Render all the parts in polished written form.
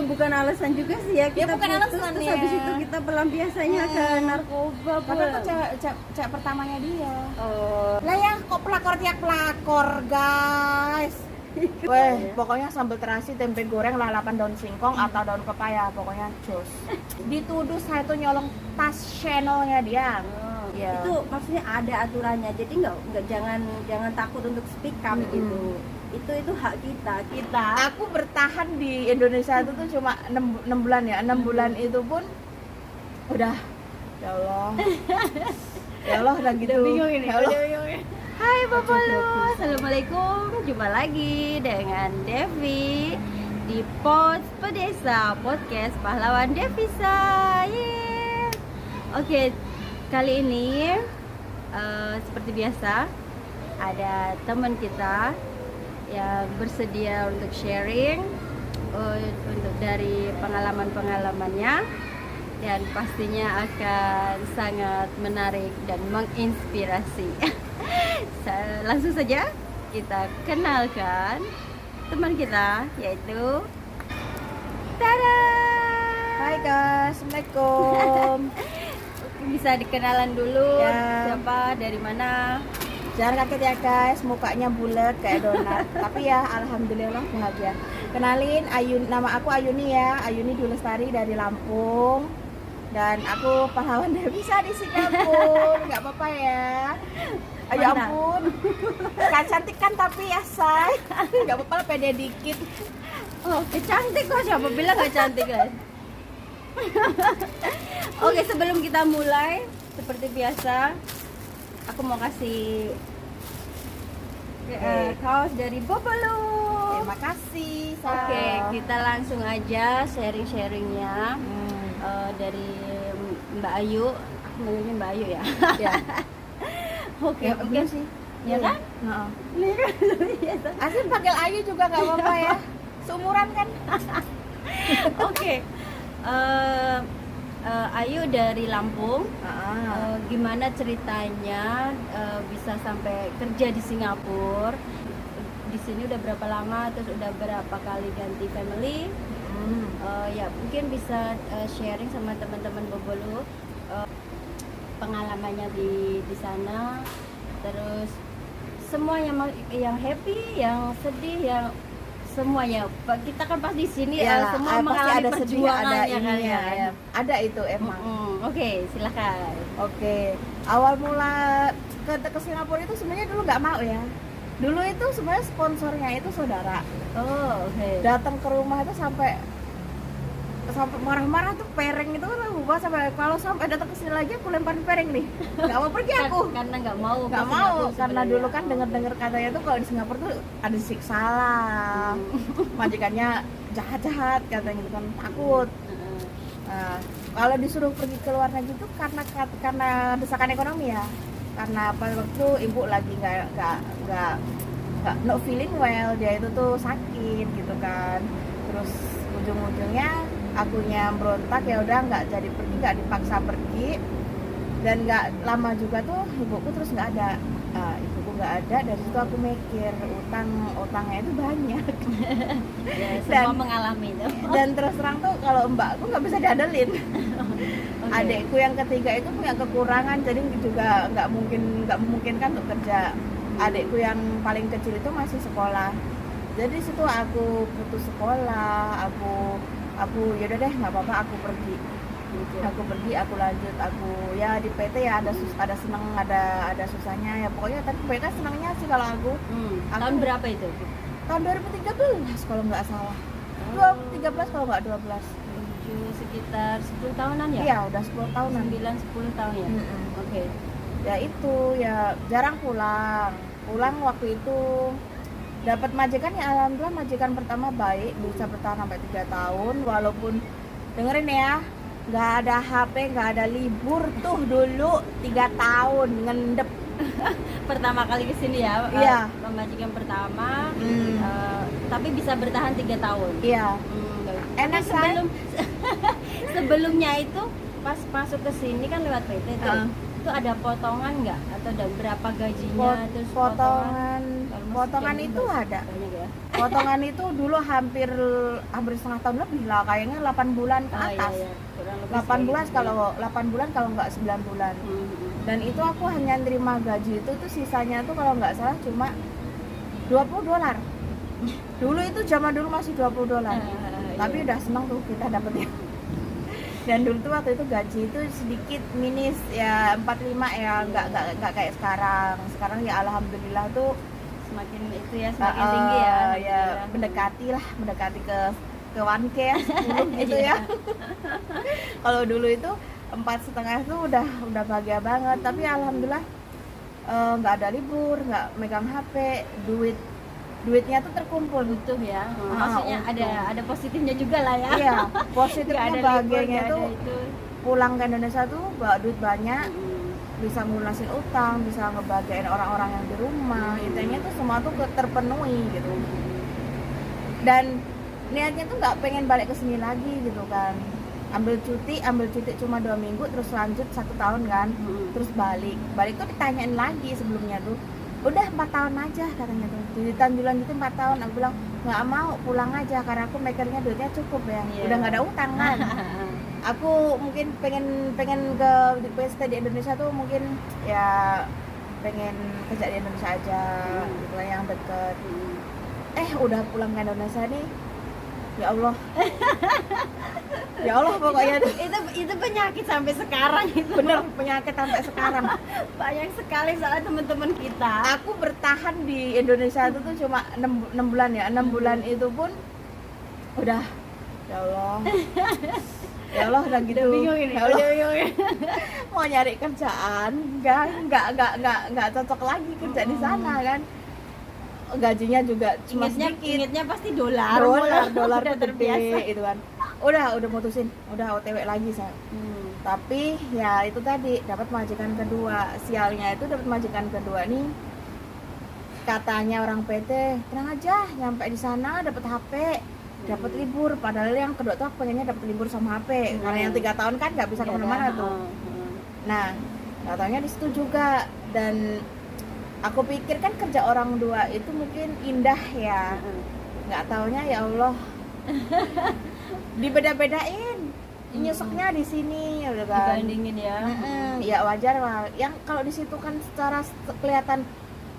bukan alasan juga sih ya kita bukan putus, alasan terus ya. habis itu kita pelampiasannya ke narkoba Karena pula. tuh cewek pertamanya dia. Oh. Lah ya, kok pelakor tiap pelakor, guys. Weh, pokoknya sambal terasi, tempe goreng, lalapan daun singkong atau daun pepaya, pokoknya jos. Dituduh saya tuh nyolong tas Chanel-nya dia. Ya. Itu maksudnya ada aturannya, jadi nggak jangan takut untuk speak up gitu. Itu hak kita. Aku bertahan di Indonesia itu tuh cuma 6 bulan ya. 6 bulan itu pun udah ya Allah. Ya Allah udah gitu. Bingung ini. Ya Allah. Hai Bapak Lu, Assalamualaikum. Jumpa lagi dengan Devi di Pod Pedesa Podcast Pahlawan Devisa. Yeay. Oke, kali ini seperti biasa ada teman kita yang bersedia untuk sharing untuk dari pengalaman-pengalamannya, dan pastinya akan sangat menarik dan menginspirasi. Langsung saja kita kenalkan teman kita, yaitu tada. Hai guys, Assalamualaikum. Bisa dikenalan dulu Ya. siapa, dari mana? Jangan kaget ya guys, mukanya bulat kayak donat. Tapi ya alhamdulillah bahagia. Kenalin, nama aku Ayuni ya. Ayuni Dulestari dari Lampung. Dan aku pahlawan Devisa di Singapura. Nggak apa-apa ya. Ayo Mantap. ampun. Kan cantik kan tapi ya say. Nggak apa-apa lah, pede dikit. Oh, cantik kok, siapa bilang nggak cantik guys? Oke, sebelum kita mulai, seperti biasa, aku mau kasih kaos dari Bobolu. Terima kasih say. Oke, kita langsung aja sharing-sharingnya dari Mbak Ayu. Aku manggilnya Mbak Ayu ya. Ya. Oke, Ya, oke bener sih. Ya kan? Heeh. Ini kan luar biasa. Asli panggil Ayu juga nggak apa-apa ya. Seumuran kan? Oke. Ayu dari Lampung. Gimana ceritanya bisa sampai kerja di Singapura? Di sini udah berapa lama? Terus udah berapa kali ganti family? Ya mungkin bisa sharing sama teman-teman Bobolu pengalamannya di sana. Terus semua yang happy, yang sedih, yang semuanya. Kita kan pas di sini semua pasti mengalami ada sedih, ada perjuangannya kan ini ya. ya. Ada itu emang. Oke, silakan. Oke. Awal mula ke Singapura itu sebenarnya dulu nggak mau ya. Dulu itu sebenarnya sponsornya itu saudara. Oh, oke. Datang ke rumah itu sampai marah-marah tuh, pereng itu kan aku bahas, sampai kalau sampai datang ke sini lagi aku lemparin pereng nih. Nggak mau pergi aku. Karena nggak mau. Nggak mau karena dulu kan dengar katanya tuh kalau di Singapura tuh ada siksa lah. Majikannya jahat-jahat katanya gitu kan, takut. Nah, kalau disuruh pergi ke luar negeri tuh karena desakan ekonomi ya. Karena pada waktu ibu lagi nggak no feeling well, dia itu tuh sakit gitu kan. Terus ujung-ujungnya akunya berontak, ya udah nggak jadi pergi, nggak dipaksa pergi. Dan nggak lama juga tuh ibuku terus nggak ada. Ibuku nggak ada, dari situ aku mikir utangnya itu banyak. Ya, semua mengalami itu. Dan terus terang tuh kalau mbakku nggak bisa diandelin. Adekku yang ketiga itu punya kekurangan, jadi juga nggak memungkinkan untuk kerja. Adekku yang paling kecil itu masih sekolah, jadi situ aku putus sekolah. Aku yaudah deh nggak apa-apa, aku pergi. Aku lanjut. Aku ya di PT ya ada senang, ada susahnya ya, pokoknya tapi kebanyakan senangnya sih kalau aku. Tahun berapa itu? Tahun 2013 kalau nggak salah. 13 kalau nggak 12. Sekitar 10 tahunan ya? Iya, udah 10 tahunan. 9-10 tahun ya? Oke. Ya itu, ya jarang pulang waktu itu. Dapat majikan ya alhamdulillah, majikan pertama baik, bisa bertahan sampai 3 tahun. Walaupun dengerin ya, nggak ada HP, nggak ada libur tuh dulu 3 tahun ngendep. Pertama kali kesini ya? Iya. Majikan pertama, tapi bisa bertahan 3 tahun? Iya. Enak kan? Sebelumnya itu pas masuk ke sini kan lewat PT tuh. Itu ada potongan nggak? Atau ada berapa gajinya? Terus Potongan itu ada. Banyak ya? Potongan itu dulu hampir setengah tahun lebih lah, kayaknya 8 bulan ke atas. Kurang lebih 8 bulan segitu. kalau 8 bulan kalau nggak 9 bulan. Dan itu aku hanya terima gaji itu tuh sisanya tuh kalau nggak salah cuma $20. Dulu itu zaman dulu masih $20. Tapi Iya. udah seneng tuh kita dapetnya. Dan dulu tuh waktu itu gaji itu sedikit minis ya 45 ya, nggak kayak sekarang. Sekarang ya alhamdulillah tuh Semakin itu ya, semakin tinggi ya. ya alhamdulillah. mendekati ke 1K ya, 10 gitu ya. Kalau dulu itu 4,5 tuh udah bahagia banget. Tapi alhamdulillah nggak ada libur, nggak megang HP, duitnya tuh terkumpul. Butuh ya. Maksudnya untung. ada positifnya juga lah ya. Iya, Nggak positifnya ada libur, bahagianya nggak tuh ada itu. pulang ke Indonesia tuh bawa duit banyak, Mm. bisa melunasin utang, bisa ngebahagiain orang-orang yang di rumah. Intinya tuh semua tuh terpenuhi gitu. Dan niatnya tuh nggak pengen balik ke sini lagi gitu kan. Ambil cuti cuma 2 minggu, terus lanjut 1 tahun kan, terus balik tuh ditanyain lagi sebelumnya tuh, udah 4 tahun aja katanya tuh, dilanjutin 4 tahun. Aku bilang nggak mau, pulang aja karena aku mikirnya duitnya cukup ya. Iya. Udah nggak ada utang kan. Aku mungkin pengen ke stay di Indonesia tuh, mungkin ya pengen kerja di Indonesia aja gitu lah, yang deket. Udah pulang ke Indonesia nih, ya Allah. Ya Allah pokoknya tuh itu penyakit sampai sekarang itu. bener penyakit sampai sekarang. Banyak sekali soal teman-teman kita. Aku bertahan di Indonesia itu tuh cuma 6 bulan ya. 6 bulan itu pun udah, ya Allah. Ya Allah udah gitu. Udah bingung ini. Ya Allah, Udah bingung ini. mau nyari kerjaan nggak cocok lagi kerja di sana kan. Gajinya juga cuma sedikit. Ingetnya pasti dolar dolar udah tuh terbiasa. gede gitu kan. Udah mutusin, udah OTW lagi saya. Tapi ya itu tadi, dapat majikan kedua. Sialnya itu dapat majikan kedua nih, katanya orang PT tenang aja, nyampe di sana dapat HP, dapat libur. Padahal yang kedua tuh aku pengennya dapat libur sama HP, karena yang 3 tahun kan nggak bisa Iya kemana-mana kan? tuh. Nah, katanya di situ juga. Dan aku pikir kan kerja orang dua itu mungkin indah ya, nggak taunya ya Allah dibeda-bedain, nyusuknya di sini udah kan. Dibandingin ya. Ya wajar lah. Yang kalau di situ kan secara kelihatan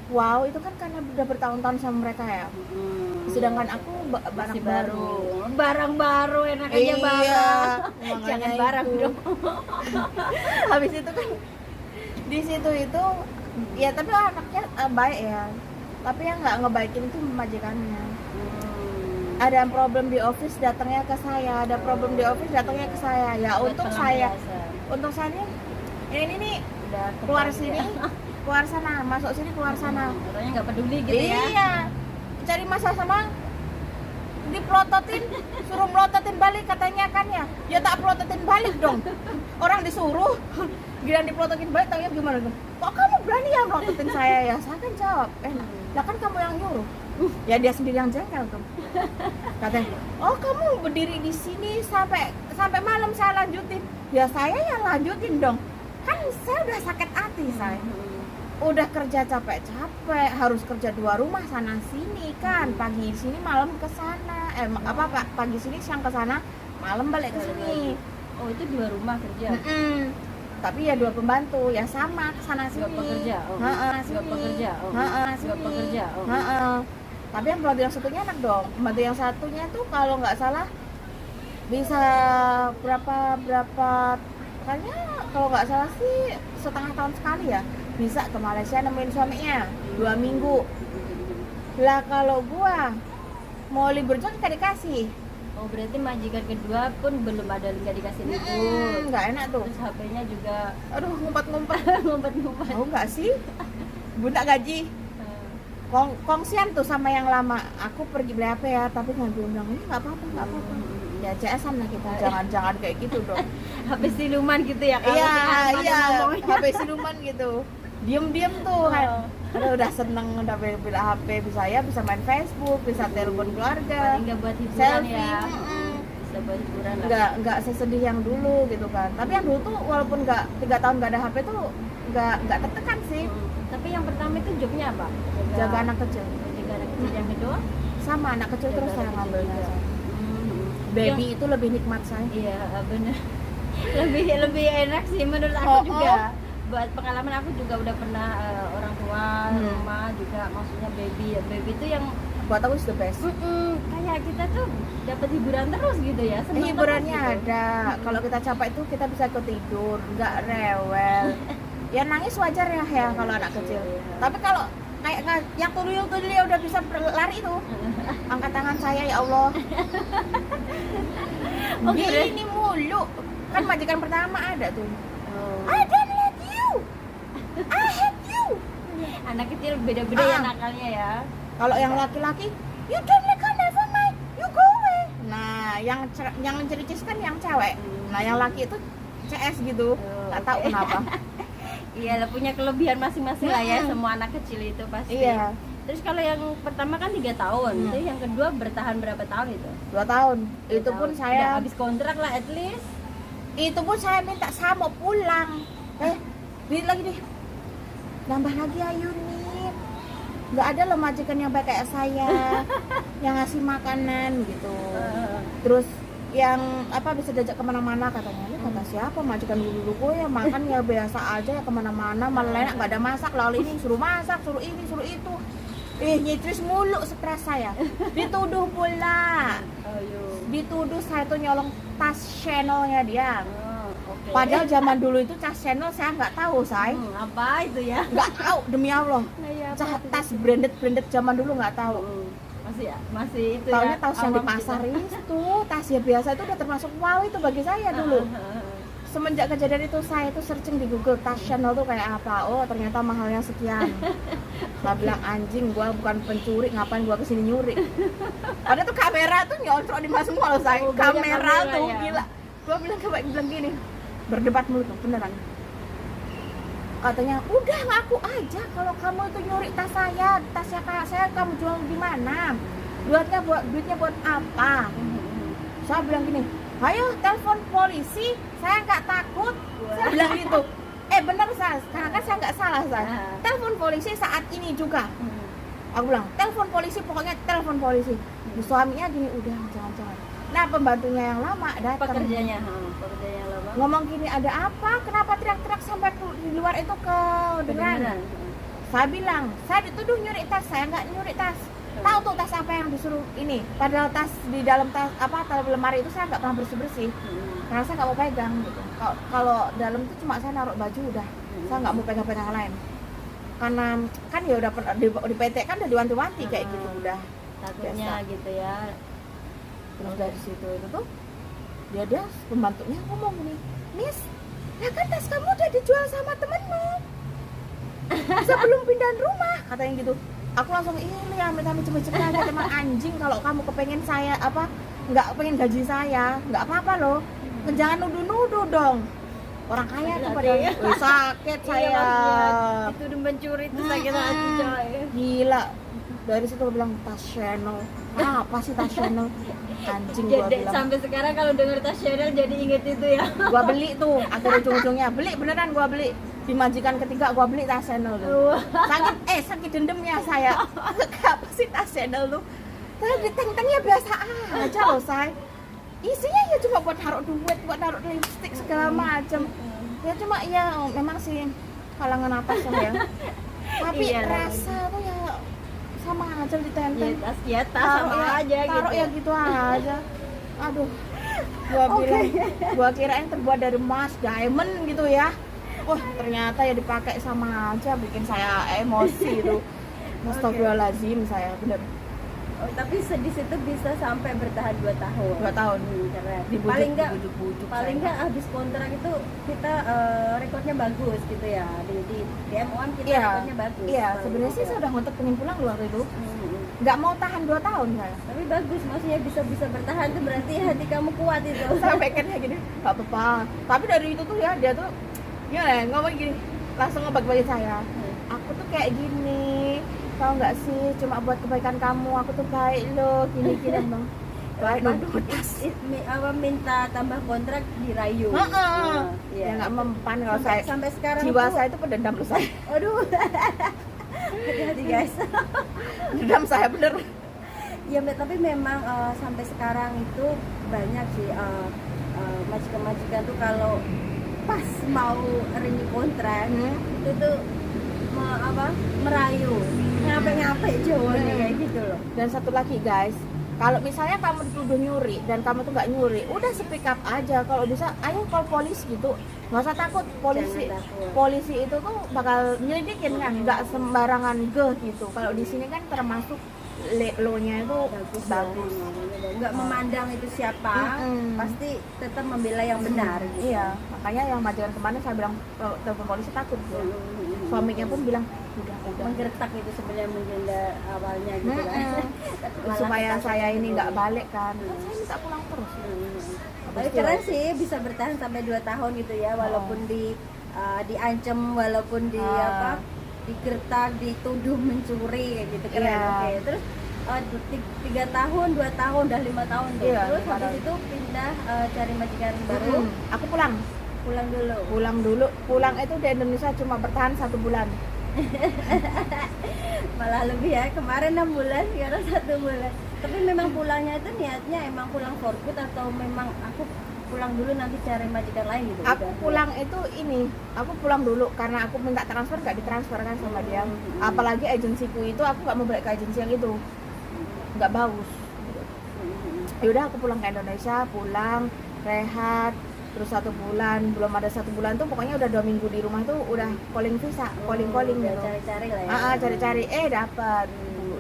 wow, itu kan karena udah bertahun-tahun sama mereka ya. Sedangkan aku Masih barang baru enak aja barang. makanya Jangan barang itu. dong. Habis itu kan di situ itu ya, tapi anaknya baik ya. Tapi yang nggak ngebaikin itu majikannya. Ada problem di office datangnya ke saya, ada problem di office datangnya ke saya. Ya untung saya ini nih udah keluar kebahagiaan. sini, keluar sana, masuk sini, keluar sana. Orangnya nggak peduli gitu ya. Iya, cari masalah sama diplototin, suruh melototin balik katanya kan ya. Ya tak pelototin balik dong. Orang disuruh, giliran diplototin balik, tanya gimana dong? Kok kamu berani ya melototin saya ya? Saya kan jawab, lah kan kamu yang nyuruh. Ya dia sendiri yang jengkel tuh. Katanya, oh kamu berdiri di sini sampai malam saya lanjutin. Ya saya yang lanjutin dong. Kan saya udah sakit hati saya. Udah kerja capek-capek, harus kerja 2 rumah sana sini kan. Pagi sini, malam ke sana. Pagi sini, siang ke sana, malam balik ke sini. Oh itu 2 rumah kerja. Tapi ya 2 pembantu, ya sama ke sana sini. Dua pekerja. Oh. Dua pekerja. Oh. Dua pekerja. Oh. Tapi yang pembantu yang satunya enak dong. Pembantu yang satunya tuh kalau nggak salah bisa berapa kayaknya kalau nggak salah sih setengah tahun sekali ya, bisa ke Malaysia nemuin suaminya 2 minggu. Lah kalau gua mau libur juga nggak dikasih. Oh berarti majikan kedua pun belum ada, nggak dikasih libur. Nggak enak tuh. Terus HP-nya juga Aduh, ngumpet-ngumpet. ngumpet-ngumpet. Tahu nggak sih, bunda gaji kongsian tuh sama yang lama. Aku pergi beli HP ya, tapi nggak bilang ini nggak apa-apa. Ya CS-an lah kita, jangan kayak gitu dong. HP siluman gitu ya kalau Iya, ngomongnya. HP siluman gitu. Diem tuh kan. Udah seneng, udah beli HP, bisa main Facebook, bisa telepon keluarga, Paling nggak buat hiburan selfie. ya. Bisa buat hiburan lah. Nggak sesedih yang dulu gitu kan. Tapi yang dulu tuh walaupun 3 tahun nggak ada HP tuh nggak tertekan sih. Tapi yang pertama itu jobnya apa? Jaga anak kecil. Jaga anak kecil. Yang kedua sama anak kecil terus saya ngambilnya. juga. Baby itu lebih nikmat saya. Iya benar. lebih enak sih menurut aku juga. Buat pengalaman aku juga udah pernah orang tua rumah juga, maksudnya baby itu yang Buat aku is the best. kayak kita tuh dapat hiburan terus gitu ya. Seneng Hiburannya terus gitu. ada. Kalau kita capek itu kita bisa ikut tidur, nggak rewel. Ya nangis wajar ya kalau anak kecil. Tapi kalau kayak yang tuyul ya udah bisa lari itu. Angkat tangan saya ya Allah. Ini mulu. Kan majikan pertama ada tuh. I don't let you. I hate you. Anak kecil beda-beda ya nakalnya ya. Kalau yang laki-laki, you don't like her, never mind, you go away. Nah, yang cericis kan yang cewek. Nah, yang laki itu CS gitu. Nggak tahu kenapa. Iya lah, punya kelebihan masing-masing lah ya semua anak kecil itu pasti. Iya. Terus kalau yang pertama kan 3 tahun, terus yang kedua bertahan berapa tahun itu? 2 tahun. Itu pun Udah saya habis kontrak lah at least. itu pun saya minta saya mau pulang. Duit lagi deh. Nambah lagi ayo nih. Nggak ada loh majikan yang baik kayak saya yang ngasih makanan gitu. Terus yang bisa diajak kemana-mana katanya. Ini kata siapa majikan dulu ya makan ya biasa aja ya kemana-mana malah enak nggak ada masak lalu ini suruh masak suruh ini suruh itu. Nyitris mulu stres saya. Dituduh pula. Dituduh saya tuh nyolong tas Chanel-nya dia. Okay. Padahal zaman dulu itu tas Chanel saya nggak tahu say. Apa itu ya? Nggak tahu demi Allah. Nah, ya, Tas branded zaman dulu nggak tahu. Masih itu Taunya ya. tas yang di pasar itu, tas ya biasa itu udah termasuk wow itu bagi saya dulu. Semenjak kejadian itu saya itu searching di Google tas Chanel tuh kayak apa. Oh ternyata mahalnya sekian. Saya bilang anjing, gua bukan pencuri, ngapain gua kesini nyuri. Padahal tuh kamera tuh nyontrok di mas semua loh saya. Kamera tuh ya. Gila. Gua bilang gini, berdebat mulu tuh beneran. Katanya udah ngaku aja kalau kamu itu nyuri tas saya, tasnya kayak saya kamu jual di mana? Duitnya buat apa? Saya bilang gini, ayo telepon polisi, saya nggak takut. Saya bilang gitu. Bener saya, karena kan saya nggak salah saya. Telepon polisi saat ini juga. Aku bilang telepon polisi, pokoknya telepon polisi. Suaminya gini, udah jangan. Nah pembantunya yang lama datang. Pekerjanya yang lama. Ngomong gini, ada apa? Kenapa teriak-teriak sampai di luar itu kedengeran? Saya bilang, saya dituduh nyuri tas, saya nggak nyuri tas. Tahu tuh tas apa yang disuruh ini? Padahal tas di dalam tas dalam lemari itu saya nggak pernah bersih. Karena saya nggak mau pegang gitu. Kalau dalam itu cuma saya naruh baju udah. Saya nggak mau pegang-pegang yang lain. Karena kan ya udah di PT kan udah diwanti-wanti kayak gitu udah. Takutnya biasa. Gitu ya. Terus dari situ itu tuh dia pembantunya ngomong gini, Miss, ya kan tas kamu udah dijual sama temenmu sebelum pindahan rumah, katanya gitu. Aku langsung ini amit-amit cepet-cepet aja teman anjing, kalau kamu kepengen saya nggak pengen gaji saya nggak apa-apa loh, jangan nuduh-nuduh dong, orang kaya tuh pada sakit saya. Itu udah mencuri itu sakit hati coy. Gila. Dari situ gue bilang tas Chanel. Apa sih tas Chanel? Anjing gua bilang. Sampai sekarang kalau denger tas Chanel jadi inget itu ya. Gua beli tuh, akhir ujung-ujungnya beli beneran gua beli. Di majikan ketiga gua beli tas Chanel tuh. Sakit dendamnya saya. Apa sih tas Chanel tuh? Tapi teng-tengnya biasa aja loh, say. Isinya ya cuma buat taruh duit, buat taruh lipstick segala macam. Ya cuma ya memang sih kalangan atas ya. Tapi rasa tuh ya sama aja ditenteng. Ya tas sama aja taruh gitu. Ya gitu aja. Aduh. Gua kirain terbuat dari emas, diamond gitu ya. Wah, ternyata ya dipakai sama aja, bikin saya emosi itu. Astagfirullahaladzim saya bener. Tapi di situ bisa sampai bertahan 2 tahun. 2 tahun. Keren. Dibujuk-bujuk paling nggak habis kontrak itu kita rekornya bagus gitu ya. Di M1 kita rekornya bagus. Iya, sebenarnya sih saya udah ngotot pengen pulang loh waktu itu. Nggak mau tahan 2 tahun saya. Tapi bagus, maksudnya bisa bertahan tuh berarti hati kamu kuat itu. Saya pengennya gini, nggak apa-apa. Tapi dari itu tuh ya dia tuh ngomong gini, langsung ngebag-bagin saya. Aku tuh kayak gini, tau nggak sih, cuma buat kebaikan kamu, aku tuh baik loh, gini bang. Baik dong. Minta tambah kontrak dirayu. Ya nggak mempan kalau saya. Sampai sekarang jiwa tuh, saya itu pendendam loh saya. Aduh. Hati-hati guys. Dendam saya bener. Ya Mbak, tapi memang sampai sekarang itu banyak sih majikan-majikan tuh kalau pas mau renew kontrak itu tuh merayu ngapain Jawa nih kayak gitu loh. Dan satu lagi guys, kalau misalnya kamu dituduh nyuri dan kamu tuh nggak nyuri, udah speak up aja. Kalau bisa, ayo call polisi gitu. Nggak usah takut, Jangan takut. polisi itu tuh bakal nyelidikin kan, nggak sembarangan gitu. Kalau di sini kan termasuk lo-nya itu bagus. Nggak memandang itu siapa, pasti tetap membela yang benar gitu. Iya, makanya yang majikan kemarin saya bilang telepon polisi takut ya. Suaminya pun bilang udah Menggertak itu sebenarnya mungkin awalnya gitu kan. Malah supaya ketakut saya ini gitu. nggak balik kan. Saya minta pulang terus. Tapi keren sih bisa bertahan sampai 2 tahun gitu ya, walaupun diancam, walaupun digertak, dituduh mencuri kayak gitu, keren. Iya. Oke, terus 3 tahun, 2 tahun, udah 5 tahun tuh. Iya, Terus 5 habis tahun. itu pindah cari majikan baru, Aku pulang dulu. Pulang itu di Indonesia cuma bertahan 1 bulan. Malah lebih ya, kemarin 6 bulan, sekarang 1 bulan. Tapi memang pulangnya itu niatnya emang pulang for good atau memang aku pulang dulu nanti cari majikan lain gitu? Aku Udah. pulang itu aku pulang dulu karena aku minta transfer, gak ditransfer kan sama dia. Apalagi agensiku itu aku gak mau balik ke agensi yang itu, nggak bagus. Yaudah aku pulang ke Indonesia, pulang rehat, terus 1 bulan, belum ada 1 bulan tuh pokoknya udah 2 minggu di rumah tuh udah calling visa, calling Udah gitu. cari-cari lah ya. Cari-cari dapat.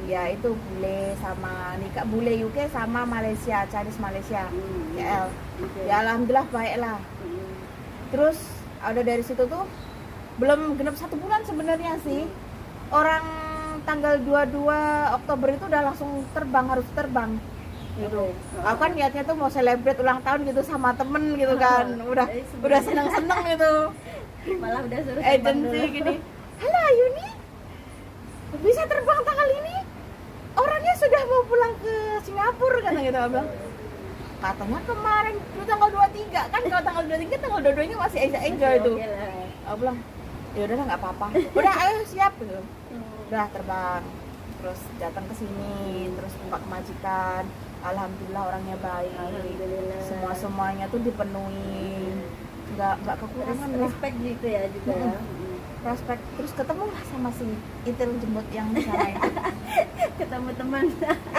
Ya itu bule sama nikah, bule UK sama Malaysia, Chinese Malaysia, KL. Oke. Ya alhamdulillah baiklah. Terus ada dari situ tuh belum genap 1 bulan sebenarnya sih. Orang tanggal 22 Oktober itu udah langsung harus terbang gitu. Aku kan niatnya tuh mau celebrate ulang tahun gitu sama temen gitu kan. Udah seneng-seneng gitu. Malah udah suruh terbang Agensi dulu. gini. Halo Yuni, bisa terbang tanggal ini? Orangnya sudah mau pulang ke Singapura kata gitu abang. Katanya kemarin itu tanggal 23 kan, kalau tanggal 23 tanggal 22-nya masih enjoy itu. Oke lah. Aku bilang, ya udah nggak apa-apa. Udah ayo siap gitu. Udah terbang. Terus datang ke sini, terus buka majikan. Alhamdulillah orangnya baik. Alhamdulillah. Semuanya tuh dipenuhi. Nggak kekurangan lah. Respect gitu ya juga ya. Prospek. Terus ketemu lah sama si Itil jemput yang di sana itu. Ketemu teman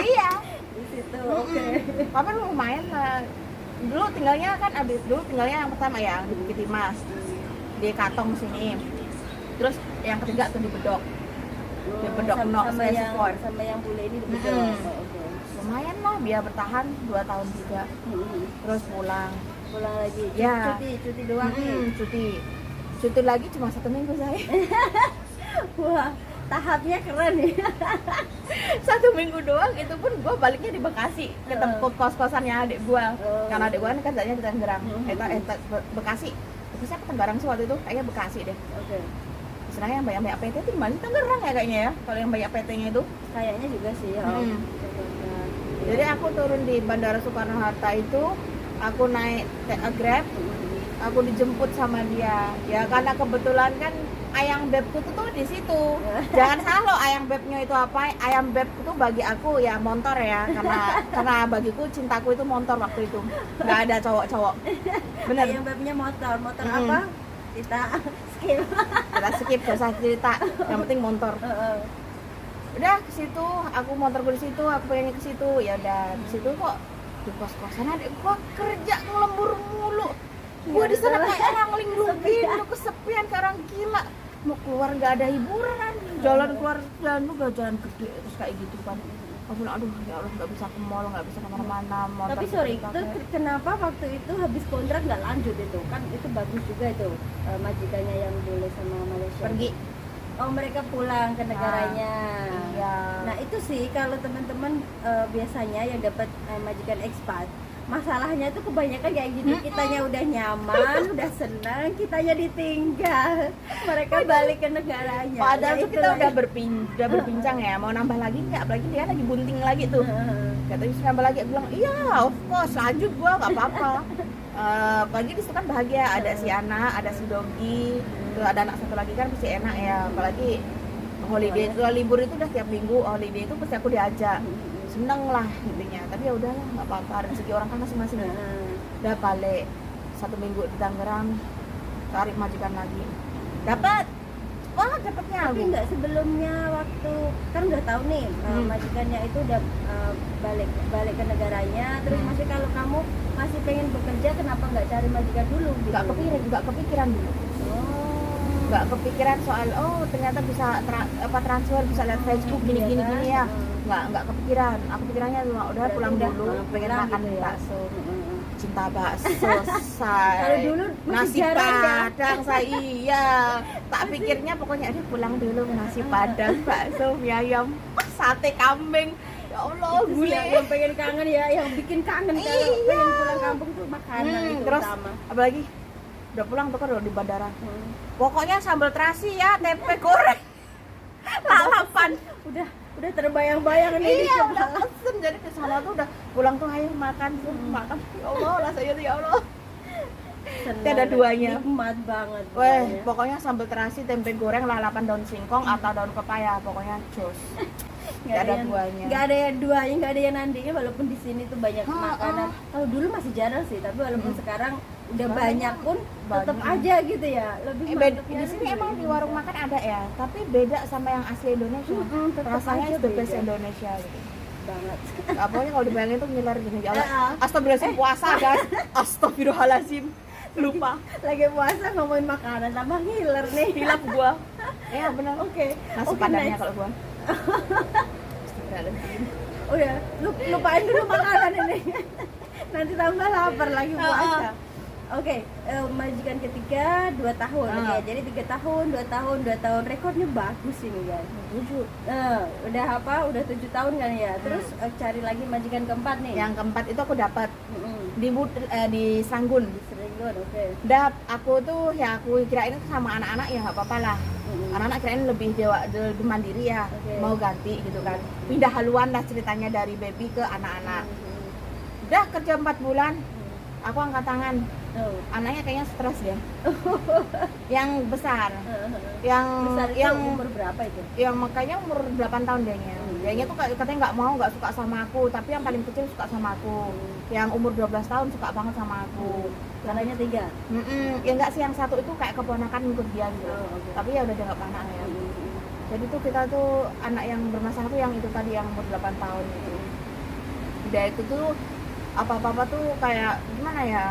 Iya. di situ. Oke. Tapi lumayan lah. Dulu tinggalnya yang pertama ya di Bukit Timas, di Katong sini. Terus yang ketiga tuh di Bedok. Di Bedok Nok Sport. Sama yang bule ini di Bedok. Oke. Lumayan lah biar bertahan 2 tahun juga. Terus pulang lagi. Ya. Cuti doang. Cuti lagi cuma 1 minggu saya. Wah, tahapnya keren nih. 1 minggu doang, itu pun gue baliknya di Bekasi ke tempat kos-kosannya adik gue. Karena adik gue kan kerjanya di Tangerang. Bekasi apa Tangerang sih waktu itu, kayaknya Bekasi deh. Oke. Misalnya yang banyak PT itu di Tangerang ya kayaknya ya, kalau yang banyak PT-nya itu. Kayaknya juga sih ya. Jadi aku turun di Bandara Soekarno-Hatta itu, aku naik Grab, aku dijemput sama dia. Ya karena kebetulan kan ayang bebku tuh di situ. Jangan salah loh, ayang bebnya itu apa? Ayang beb itu bagi aku ya motor ya, karena bagiku cintaku itu motor waktu itu. Nggak ada cowok-cowok. Bener. Yang bebnya motor apa? Kita skip. Kita skip, gak usah cerita. Yang penting motor. Udah ke situ, aku motorku di situ, aku pengennya ke situ. Ya udah di situ kok di kos-kosan adik gua kerja ngelembur mulu. Gua di sana kayak orang linglungin, lu kesepian sekarang gila. Mau keluar nggak ada hiburan, jalan keluar jalan lu gak jalan gede terus kayak gitu kan. Aku bilang aduh ya Allah nggak bisa ke mall, nggak bisa kemana-mana. Tapi sorry, itu kenapa waktu itu habis kontrak nggak lanjut itu? Kan itu bagus juga itu majikannya yang boleh sama Malaysia. Pergi. Oh mereka pulang ke negaranya. Iya. Nah itu sih kalau teman-teman biasanya yang dapat majikan expat, masalahnya itu kebanyakan kayak gitu. Kitanya udah nyaman, udah senang, kitanya ditinggal. Mereka balik ke negaranya. Padahal Ya tuh kita itulah. udah berbincang ya, mau nambah lagi nggak? Apalagi dia lagi bunting lagi tuh. Katanya nambah lagi, aku bilang iya of course lanjut gua nggak apa-apa. Apalagi di situ kan bahagia, ada si Ana, ada si Dogi, terus ada anak satu lagi kan pasti enak ya. Apalagi holiday itu libur itu udah tiap minggu, holiday itu pasti aku diajak seneng lah intinya. Tapi ya udahlah, nggak apa-apa, rezeki orang kan masing-masing. Udah balik 1 minggu di Tangerang, cari majikan lagi, dapat. Wah, dapatnya Tapi aku. nggak sebelumnya waktu kan udah tahu nih majikannya itu udah balik ke negaranya, terus masih kalau kamu masih pengen bekerja, kenapa nggak cari majikan dulu gitu? Nggak kepikiran dulu. Oh. Nggak kepikiran soal ternyata bisa transfer, bisa lihat Facebook gini ya. Nggak kepikiran. Aku pikirannya cuma udah pulang dulu, pengen makan gitu ya. bakso. Cinta bakso selesai. Kalau dulu masih nasi jarang ya. padang saya iya. Tak pikirnya pokoknya ada pulang dulu nasi padang, bakso, mie ayam, sate kambing. Ya Allah, Itu sih gule. yang pengen kangen ya, yang bikin kangen kalau Iya. pengen pulang kampung tuh makanan itu Terus utama. apalagi udah pulang tuh kan udah di bandara. Pokoknya sambal terasi ya, tempe goreng, lalapan. Udah terbayang-bayang nih di Iya, kepala. udah pesen. Jadi ke sana tuh udah pulang tuh ayo makan, makan. Ya Allah, rasanya tuh ya Allah. Senang, Ada duanya. nikmat banget Weh, pokoknya. pokoknya sambal terasi, tempe goreng, lalapan daun singkong atau daun pepaya, pokoknya jos. Nggak ada duanya. Nggak ada yang duanya, nggak ada yang nandingnya, walaupun di sini tuh banyak Ha, makanan. Kalau dulu masih jarang sih, tapi walaupun sekarang udah banyak pun tetap Banyak. aja gitu ya. Lebih mantepnya Di sini tuh emang di Indonesia. warung makan ada ya, tapi beda sama yang asli Indonesia. Tetep Rasanya aja itu the best beda Indonesia gitu. banget. Pokoknya kalau dibayangin tuh ngiler gini ya Allah. Ah. Astagfirullahaladzim puasa guys. Astagfirullahaladzim. Lupa. Lagi puasa ngomongin makanan tambah ngiler nih. Hilap gua. Ya benar. Oke. Nasi Oke, padangnya next. kalau gua. Astagfirullahaladzim. Udah, lupain dulu makanan ini. Nanti tambah lapar lagi puasa. Oke, majikan ketiga 2 tahun. Oke, jadi 3 tahun, 2 tahun, 2 tahun. Rekornya bagus ini guys. 7. Udah apa? Udah 7 tahun kan ya. Terus cari lagi majikan keempat nih. Yang keempat itu aku dapat Mm-mm. di Sanggun. Serenggon, oke. Aku tuh ya aku kirain itu sama anak-anak ya nggak apa-apa lah. Mm-mm. Anak-anak kirain lebih lebih mandiri ya, Oke. mau ganti gitu kan. Pindah haluan lah ceritanya dari baby ke anak-anak. Mm-mm. Udah kerja 4 bulan, aku angkat tangan. Oh. Anaknya kayaknya stres ya. Yang besar, yang Besar itu yang umur berapa itu? yang makanya umur 8 tahun kayaknya. Kayaknya tuh katanya nggak suka sama aku, tapi yang paling kecil suka sama aku. Yang umur 12 tahun suka banget sama aku. Caranya 3. Ya enggak sih, yang satu itu kayak keponakan ikut dia gitu. Oh, oke. Tapi ya udah dianggap anak ya. Jadi tuh kita tuh anak yang bermasalah tuh yang itu tadi yang umur 8 tahun gitu. Dia itu tuh apa-apa tuh kayak gimana ya?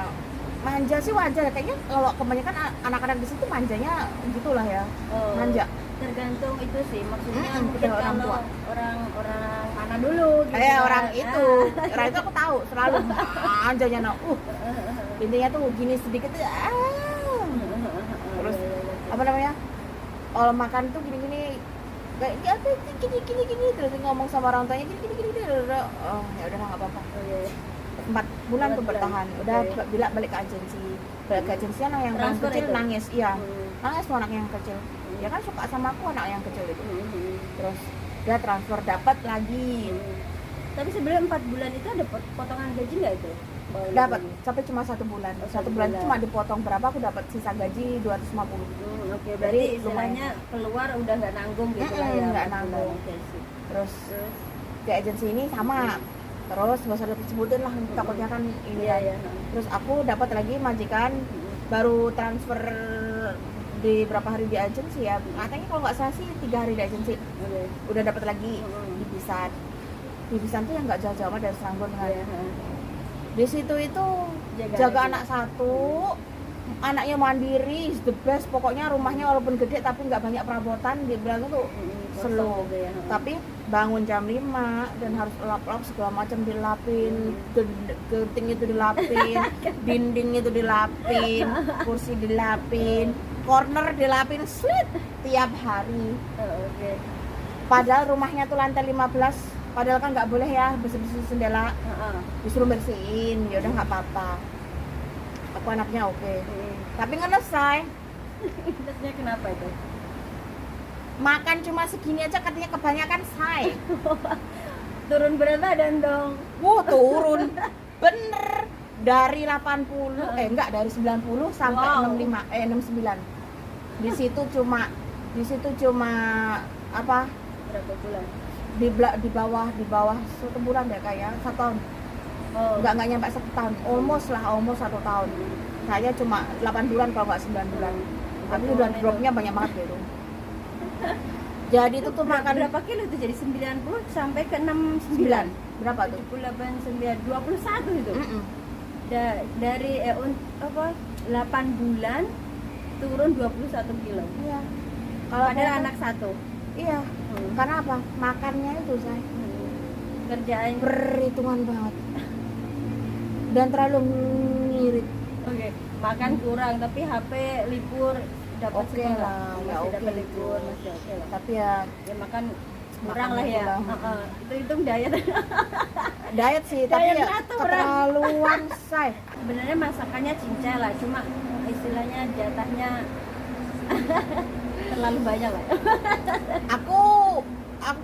Manja sih wajar kayaknya, kalau kebanyakan anak-anak di situ manjanya gitulah ya. Oh, Manja. tergantung itu sih, maksudnya mungkin udah orang kalau tua. orang mana dulu gitu Kayak kan. orang itu aku tahu selalu manjanya intinya tuh gini sedikit tuh terus apa namanya, kalau makan tuh gini kayak gini terus ngomong sama orang tuanya gini oh ya udah nggak apa-apa. 4 bulan tuh 4 bulan. bertahan, udah bila balik ke agensi anak yang paling Transfer kecil itu? nangis, iya nangis tuh anak yang kecil, ya kan suka sama aku anak yang kecil itu. Terus dia transfer dapat lagi, Tapi sebelum 4 bulan itu ada potongan gaji nggak itu? dapat sampai cuma 1 bulan. Oh, 1 1 bulan bulan. cuma dipotong berapa, aku dapat sisa gaji 250. Oke, Jadi berarti istilahnya keluar udah nggak nanggung gitu lah ya. nggak 4 bulan. nanggung. Oke, sip. Terus Terus di agensi ini sama, terus nggak usah disebutin lah takutnya kan ini iya kan. ya. Terus aku dapat lagi majikan, baru transfer di berapa hari di agensi ya, katanya kalau nggak salah sih 3 hari di agensi Oke. udah dapat lagi di Pisan. Di Pisan tuh yang nggak jauh-jauh amat dari Seranggon kan. Iya, Di situ itu Jaga jaga anak. anak satu, anaknya mandiri, is the best. Pokoknya rumahnya walaupun gede tapi nggak banyak perabotan, dia bilang tuh slow. gitu ya. Tapi bangun jam 5 dan harus lap-lap segala macam dilapin, genting itu dilapin, dinding itu dilapin, kursi dilapin, corner dilapin, slit tiap hari. Oke. Padahal rumahnya tuh lantai 15, padahal kan nggak boleh ya bersih-bersih jendela, disuruh bersihin. Ya udah nggak apa-apa, aku anaknya oke. Tapi nggak selesai, Terusnya kenapa itu? makan cuma segini aja katanya kebanyakan say. Turun berat badan dong. Turun bener dari 80 enggak dari 90 sampai Wow. 69. Di situ cuma apa, Berapa bulan? di bawah 1 bulan deh kayak 1 tahun. Oh. Nggak nyampe 1 tahun, almost 1 tahun. Saya cuma 8 bulan kalau nggak 9 bulan. Tapi udah dropnya banyak banget gitu. Jadi itu tuh makan berapa kilo itu jadi 90 sampai ke 69. berapa tuh? 78 9 21 itu. Mm-mm. Dari 8 bulan turun 21 kilo. Iya. Kalau Padahal saya- anak satu. Iya. Karena apa? Makannya itu saya Kerjaan. perhitungan banget. Dan terlalu ngirit. Oke, makan kurang tapi HP libur dapat Oke sekolah. lah, ya Masih oke dapat itu. libur, masih oke lah. Tapi ya Ya makan kurang Makan lah ya. kurang. Itu hitung diet. diet sih, tapi Diet ya satu, keterlaluan say. Sebenarnya masakannya cincai lah, cuma istilahnya jatahnya terlalu banyak lah. Aku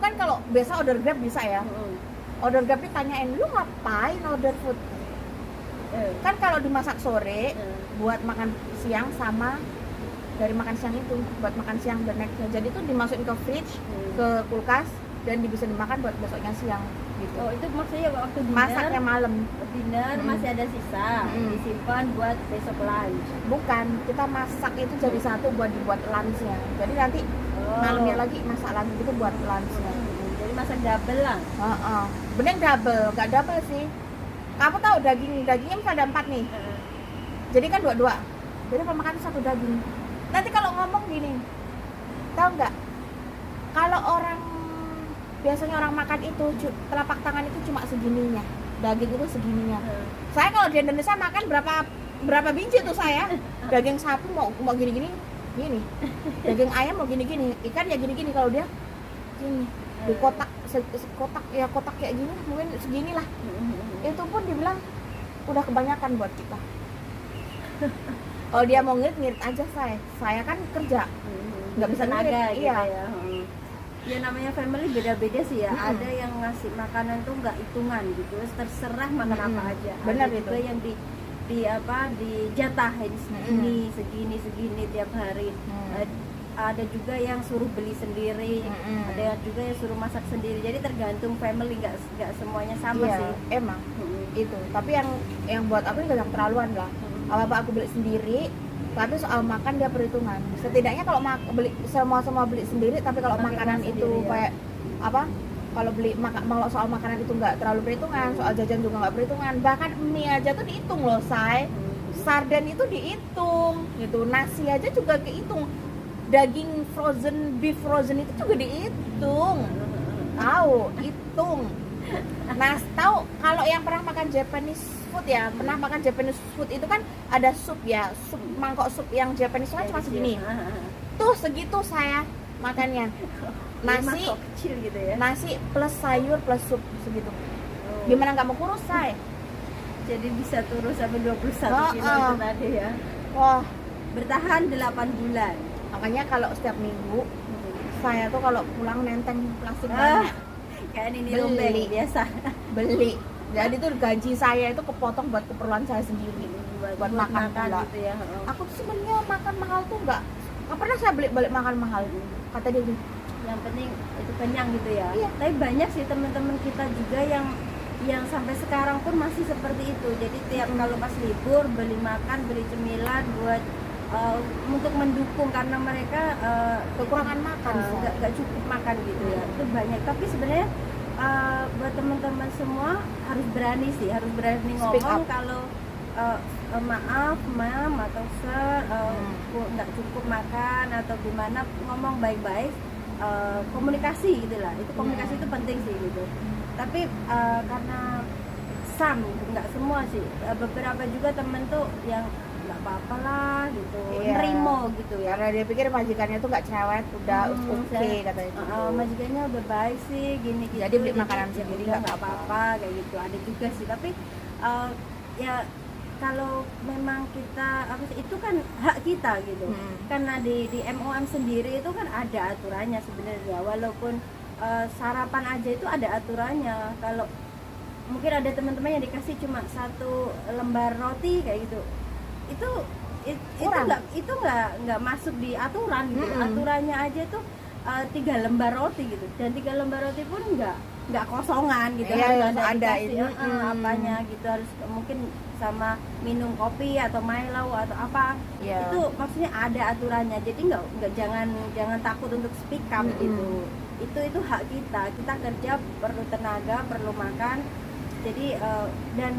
kan kalau biasa order Grab bisa ya. Order Grab ditanyain, lu ngapain order food? Kan kalau dimasak sore buat makan siang sama dari makan siang itu buat makan siang the next. Jadi itu dimasukin ke fridge, ke kulkas dan bisa dimakan buat besoknya siang gitu. Oh, itu maksudnya waktu Masaknya malam. dinner masih ada sisa, disimpan buat besok lunch. Bukan, kita masak itu jadi satu buat dibuat lunchnya. Jadi nanti malamnya lagi masak lagi gitu buat lunchnya. Jadi masak double lah. Bener double, nggak double sih. Kamu tahu dagingnya bisa ada 4 nih. Jadi kan 2-2. Jadi pemakan 1 daging. Nanti kalau ngomong gini, tahu nggak? Kalau biasanya orang makan itu telapak tangan itu cuma segininya, daging itu segininya. Saya kalau di Indonesia makan berapa biji tuh saya? Daging sapi mau gini, daging ayam mau gini, ikan ya gini. Kalau dia gini di kotak kotak kayak gini mungkin segini lah. Itu pun dibilang udah kebanyakan buat kita. Kalau dia mau ngirit aja saya kan kerja nggak bisa ngirit. Gitu Iya ya. Ya namanya family beda-beda sih ya. Ada yang ngasih makanan tuh nggak hitungan gitu, terserah makan apa aja. Benar Ada itu. juga yang dijatahin segini tiap hari. Ada juga yang suruh beli sendiri, ada yang juga yang suruh masak sendiri. Jadi tergantung family, nggak semuanya sama iya, sih. emang itu. Tapi yang buat aku ini yang terlaluan lah. Apa aku beli sendiri, tapi soal makan dia perhitungan. Setidaknya kalau beli semua beli sendiri, tapi kalau makanan itu sendiri, ya. kayak apa? Kalau kalau soal makanan itu nggak terlalu perhitungan, soal jajan juga nggak perhitungan. Bahkan mie aja tuh dihitung loh, sarden itu dihitung, gitu. Nasi aja juga kehitung. Daging beef frozen itu juga dihitung. Tahu, hitung. Nah, tahu kalau yang pernah makan Japanese food ya, pernah makan Japanese food itu kan ada sup ya, mangkok sup yang Japanese kan cuma segini. Tuh segitu saya makannya. Nasi kecil gitu ya. Nasi plus sayur plus sup segitu. Gimana nggak mau kurus saya? Jadi bisa turun sampai 21 kilo itu tadi ya. Wah, Bertahan 8 bulan. makanya kalau setiap minggu saya tuh kalau pulang nenteng plastik banyak. Kayak ini Beli. rombeng biasa. Beli. Jadi tuh gaji saya itu kepotong buat keperluan saya sendiri. Buat makan pula. gitu ya. Aku tuh sebenarnya makan mahal tuh nggak pernah saya balik makan mahal. Kata dia gitu. Yang penting itu kenyang gitu ya. Iya. Tapi banyak sih teman-teman kita juga yang sampai sekarang pun masih seperti itu. Jadi tiap kalau pas libur beli makan, beli cemilan buat untuk mendukung karena mereka Kekurangan makan. nggak cukup makan gitu ya. Itu banyak. Tapi sebenarnya buat teman-teman semua harus berani Speak ngomong up. kalau maaf mam atau sir nggak cukup makan atau gimana, ngomong baik-baik, komunikasi gitulah. Itu komunikasi itu penting sih gitu. Tapi karena nggak semua sih, beberapa juga temen tuh yang nggak apa-apa lah gitu, nerimo gitu ya. Karena dia pikir majikannya tuh nggak cerewet, udah oke katanya gitu. Majikannya udah baik sih, gini gitu. Jadi beli makanan ya sendiri udah, nggak nggak apa-apa kayak gitu. Ada juga sih, tapi ya kalau memang kita itu kan hak kita gitu. Karena di MOM sendiri itu kan ada aturannya sebenarnya, walaupun sarapan aja itu ada aturannya. Kalau mungkin ada teman-teman yang dikasih cuma 1 lembar roti kayak gitu, itu nggak masuk di aturan gitu. Aturannya aja tuh 3 lembar roti gitu, dan 3 lembar roti pun nggak kosongan gitu, Iya, harus ada dikasih, ini. apanya gitu, harus mungkin sama minum kopi atau Milo atau apa. Iya. Itu maksudnya ada aturannya, jadi nggak jangan takut untuk speak up gitu. Itu hak kita kerja, perlu tenaga, perlu makan. Jadi dan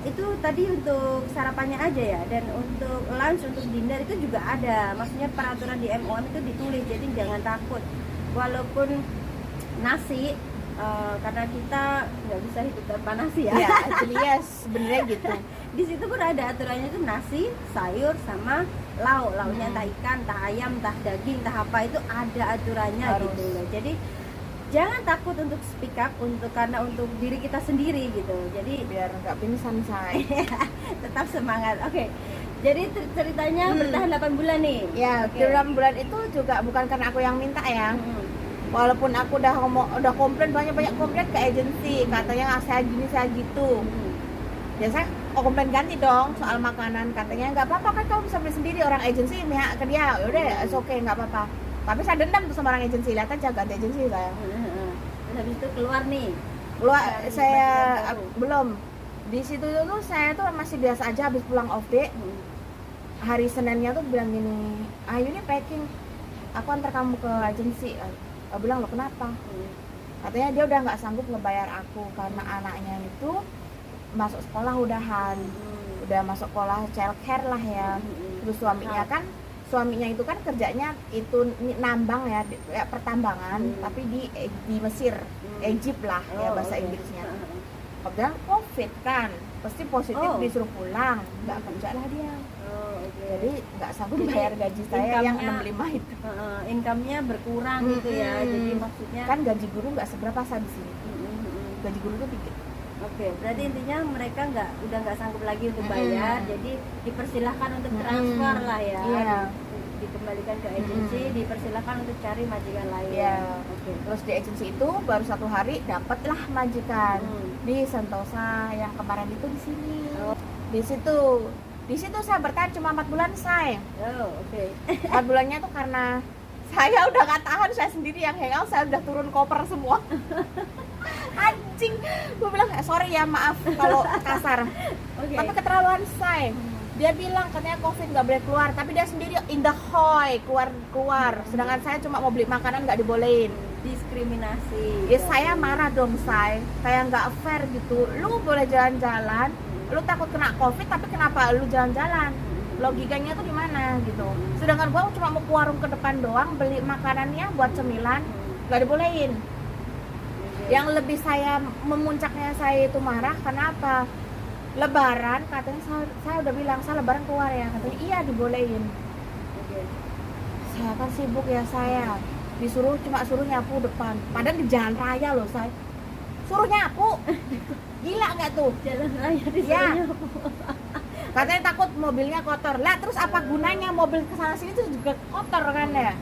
itu tadi untuk sarapannya aja ya, dan untuk lunch, untuk dinner itu juga ada, maksudnya peraturan di MOM itu ditulis, jadi jangan takut walaupun nasi, karena kita nggak bisa hidup tanpa nasi ya. Ya, jadi ya sebenarnya gitu. Di situ pun ada aturannya, itu nasi, sayur sama lauknya, entah ikan, entah ayam, entah daging, entah apa, itu ada aturannya. Harus. Gitu loh. Jadi jangan takut untuk speak up, karena untuk diri kita sendiri gitu. Jadi Biar nggak pingsan saya. tetap semangat. Oke. Jadi ceritanya bertahan 8 bulan nih. Ya, Oke. 8 bulan itu juga bukan karena aku yang minta ya. Walaupun aku udah komplain, banyak komplain ke agensi, katanya saya gini saya gitu. Ya saya komplain ganti dong soal makanan, katanya nggak apa-apa kan kamu bisa beli sendiri, orang agensi ke dia, yaudah it's okay, nggak apa-apa. Tapi saya dendam tuh sama orang agensi, lihat aja ganti agensi saya. Terus habis itu keluar nih. Keluar Dari saya tempat baru. belum. Di situ dulu saya tuh masih biasa aja, habis pulang off day. Hari Seninnya tuh bilang gini, Ayu ini packing, aku antar kamu ke agensi. Aku bilang, lo kenapa? Katanya dia udah nggak sanggup ngebayar aku karena anaknya itu masuk sekolah udahan, udah masuk sekolah childcare lah ya. Terus suaminya itu kan kerjanya itu nambang ya, pertambangan, tapi di Mesir, Egypt lah ya bahasa Inggrisnya. Aku bilang COVID kan, pasti positif, disuruh pulang, nggak kerja lah dia. Jadi nggak sanggup bayar gaji saya yang 65 itu. Income-nya berkurang gitu ya. Jadi maksudnya Kan gaji guru nggak seberapa saya di sini. Gaji guru tuh dikit. Oke, berarti intinya mereka udah nggak sanggup lagi untuk bayar, jadi dipersilahkan untuk transfer lah ya. Iya. Dikembalikan ke agensi, dipersilahkan untuk cari majikan lain. Iya. Oke. Terus di agensi itu baru 1 hari dapatlah majikan di Sentosa yang kemarin itu di sini. Di situ saya bertahan cuma 4 bulan saya. Oh, oke. 4 bulannya tuh karena saya udah nggak tahan, saya sendiri yang hangout, saya udah turun koper semua. Anjing, gue bilang sorry ya, maaf kalau kasar. Oke. Tapi keterlaluan saya. Dia bilang katanya COVID nggak boleh keluar, tapi dia sendiri in the hoy keluar. Sedangkan saya cuma mau beli makanan nggak dibolehin. Diskriminasi. Ya saya marah dong, saya kayak nggak fair gitu. Lu boleh jalan-jalan, lu takut kena COVID, tapi kenapa lu jalan-jalan? Logikanya tuh di mana gitu. Sedangkan gua cuma mau ke warung ke depan doang beli makanannya buat cemilan, nggak dibolehin. Yang lebih saya memuncaknya saya itu marah karena apa? Lebaran katanya saya udah bilang saya lebaran keluar ya, katanya iya dibolehin. Oke. Saya kan sibuk ya, saya cuma suruh nyapu depan, padahal di jalan raya loh, saya suruh nyapu. Gila nggak tuh? Jalan raya di Ya. sana. Katanya takut mobilnya kotor lah, terus apa gunanya mobil kesana sini tuh juga kotor kan ya?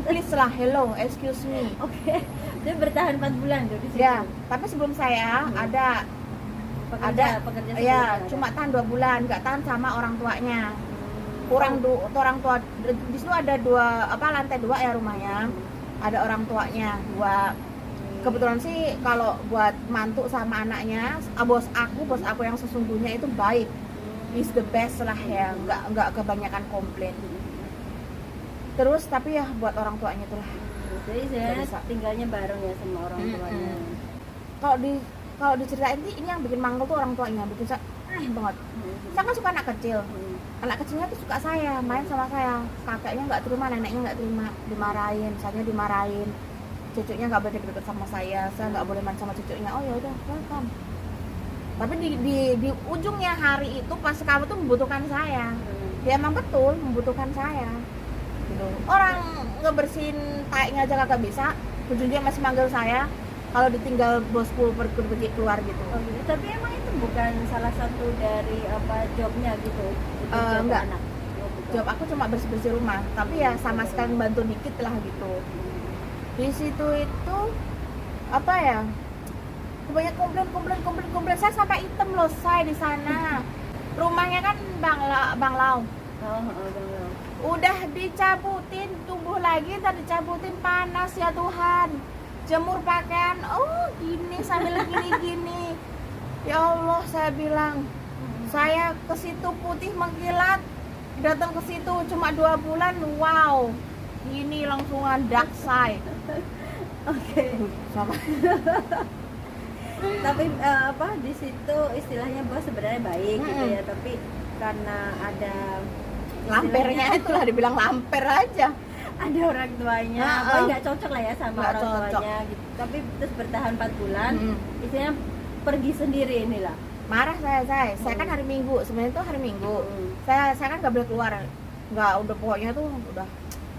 Please lah, hello, excuse me. Oke. Dia bertahan 4 bulan tuh di situ. Ya, tapi sebelum saya ada pekerja ya sebelumnya cuma tahan 2 bulan, nggak tahan sama orang tuanya. Kurang orang tua di situ ada lantai 2 ya rumahnya. Ada orang tuanya 2. Kebetulan sih kalau buat mantu sama anaknya, bos aku yang sesungguhnya itu baik, is the best lah ya, nggak kebanyakan komplain. Terus tapi ya buat orang tuanya itulah. Jadi saya tinggalnya bareng ya sama orang tuanya. Kalau diceritain sih ini yang bikin mangkel tuh orang tuanya, bikin saya banget. Saya kan suka anak kecil. Anak kecilnya tuh suka saya, main sama saya. Kakeknya nggak terima, neneknya nggak terima, dimarahin, saya dimarahin. Cucunya nggak boleh deket-deket sama saya nggak boleh main sama cucunya. Oh ya udah, welcome. Tapi di ujungnya hari itu pas kamu tuh membutuhkan saya, dia emang betul membutuhkan saya. Gitu. Orang ngebersihin taiknya aja kagak bisa, ujungnya masih manggil saya. Kalau ditinggal bosku pergi keluar gitu. Oh, gitu. Tapi emang itu bukan salah satu dari jobnya gitu? Job Enggak. anak. Oh, bukan. Job aku cuma bersih-bersih rumah, tapi ya sama sekali bantu dikit lah gitu. Di situ itu apa ya? Banyak komplain. Saya sampai hitam loh saya di sana. Rumahnya kan banglau. Galau. Udah dicabutin, tumbuh lagi, ntar dicabutin, panas ya Tuhan. Jemur pakaian, oh gini sambil gini-gini. Ya Allah, saya bilang, saya ke situ putih mengkilat, datang ke situ cuma 2 bulan, wow, ini langsungan dark side. Oke. Sama. Tapi di situ istilahnya bos sebenarnya baik gitu ya, tapi karena ada Lampernya itulah dibilang lamper aja. ada orang tuanya, nggak cocok lah ya sama Nggak orang cocok. tuanya gitu. Tapi terus bertahan 4 bulan, istilahnya pergi sendiri inilah. Marah saya kan hari Minggu, sebenarnya itu hari Minggu. Saya kan nggak boleh keluar, nggak, udah pokoknya tuh udah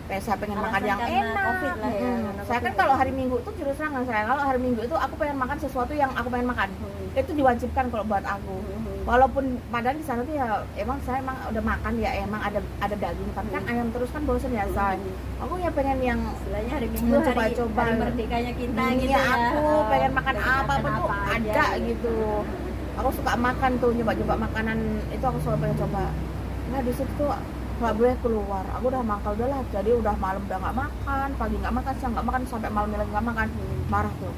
kayak saya pengen makan yang karena enak. COVID lah ya, karena Saya kan COVID. kalau hari Minggu tuh jurus serangan saya. Kalau hari Minggu itu aku pengen makan sesuatu yang aku pengen makan. Itu diwajibkan kalau buat aku. Walaupun padahal di sana tuh ya emang saya emang udah makan ya, emang ada daging, tapi kan ayam terus kan bosan ya saya. Aku ya pengen yang Istilahnya hari Minggu coba-coba. hari merdekanya kita ini gitu ya. aku pengen makan Pengen apa makan tuh aja ada gitu. Aku suka makan tuh, nyoba-nyoba makanan itu aku selalu pengen coba. Nah di situ tuh nggak boleh keluar, aku udah mangkal udah lah, jadi udah malam udah nggak makan, pagi nggak makan, siang nggak makan, sampai malam lagi nggak makan. Marah tuh.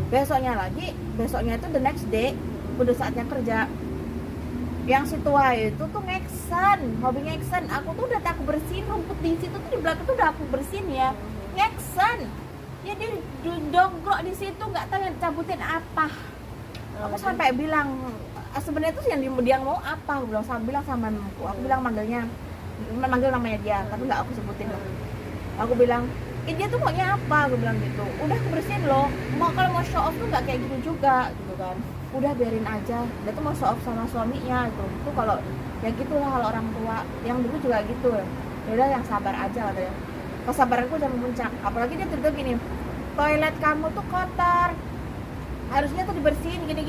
Besoknya itu the next day udah saatnya kerja. Yang si tua itu tuh hobi ngeksen. Aku tuh udah aku bersihin rumput di situ tuh, di belakang tuh udah aku bersihin ya. Ngeksen. Ya dia dongkrok di situ, nggak tahu yang cabutin apa. Aku sampai bilang, sebenarnya itu yang mau apa? Aku bilang sama mamaku. Aku bilang manggil namanya dia, tapi nggak aku sebutin loh. Aku bilang, dia tuh maunya apa? Aku bilang gitu. Udah aku bersihin loh. Kalau mau show off tuh nggak kayak gitu juga, gitu kan. Udah biarin aja. Dia tuh mau show off sama suaminya gitu. Itu kalau ya gitulah kalau orang tua. Yang dulu juga gitu. Ya udah yang sabar aja katanya. Kesabaranku udah memuncak. Apalagi dia tiba-tiba gini, toilet kamu tuh kotor. Harusnya tuh dibersihin gini.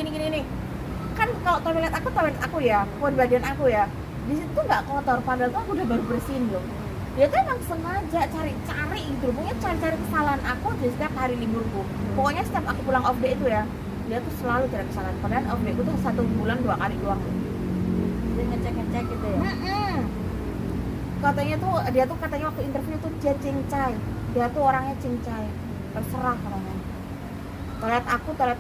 Kan kalau toilet aku ya, buat badan aku ya. Di situ tuh nggak kotor, padahal tuh aku udah baru bersihin loh. Dia tuh emang sengaja cari-cari gitu, pokoknya cari-cari kesalahan aku di setiap hari liburku. Pokoknya setiap aku pulang off day itu ya, dia tuh selalu cari kesalahan. Padahal off day itu tuh 1 bulan 2 kali doang. Dia ngecek gitu ya. Katanya tuh dia tuh katanya waktu interview tuh dia cincai. Dia tuh orangnya cincai. Terserah katanya. Toilet